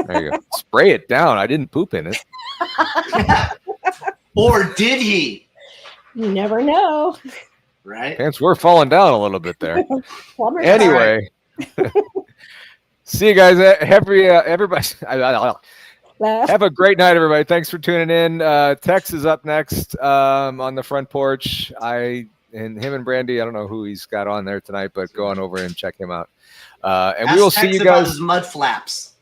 Speaker 1: there you go. Spray it down. I didn't poop in it.
Speaker 3: Or did he?
Speaker 2: You never know.
Speaker 3: Right?
Speaker 1: Pants were falling down a little bit there.
Speaker 2: Plumber
Speaker 1: Anyway, see you guys. Everybody, have a great night, everybody. Thanks for tuning in. Tex is up next on the front porch. And him and Brandy, I don't know who he's got on there tonight, but go on over and check him out. And we will see you
Speaker 3: about
Speaker 1: guys.
Speaker 3: his mud flaps.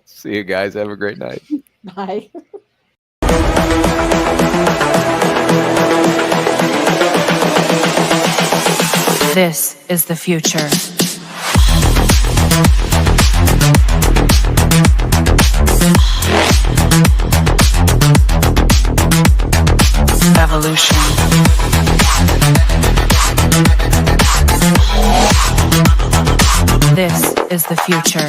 Speaker 1: See you guys. Have a great night.
Speaker 2: Bye.
Speaker 8: This is the future. Evolution. This is the future.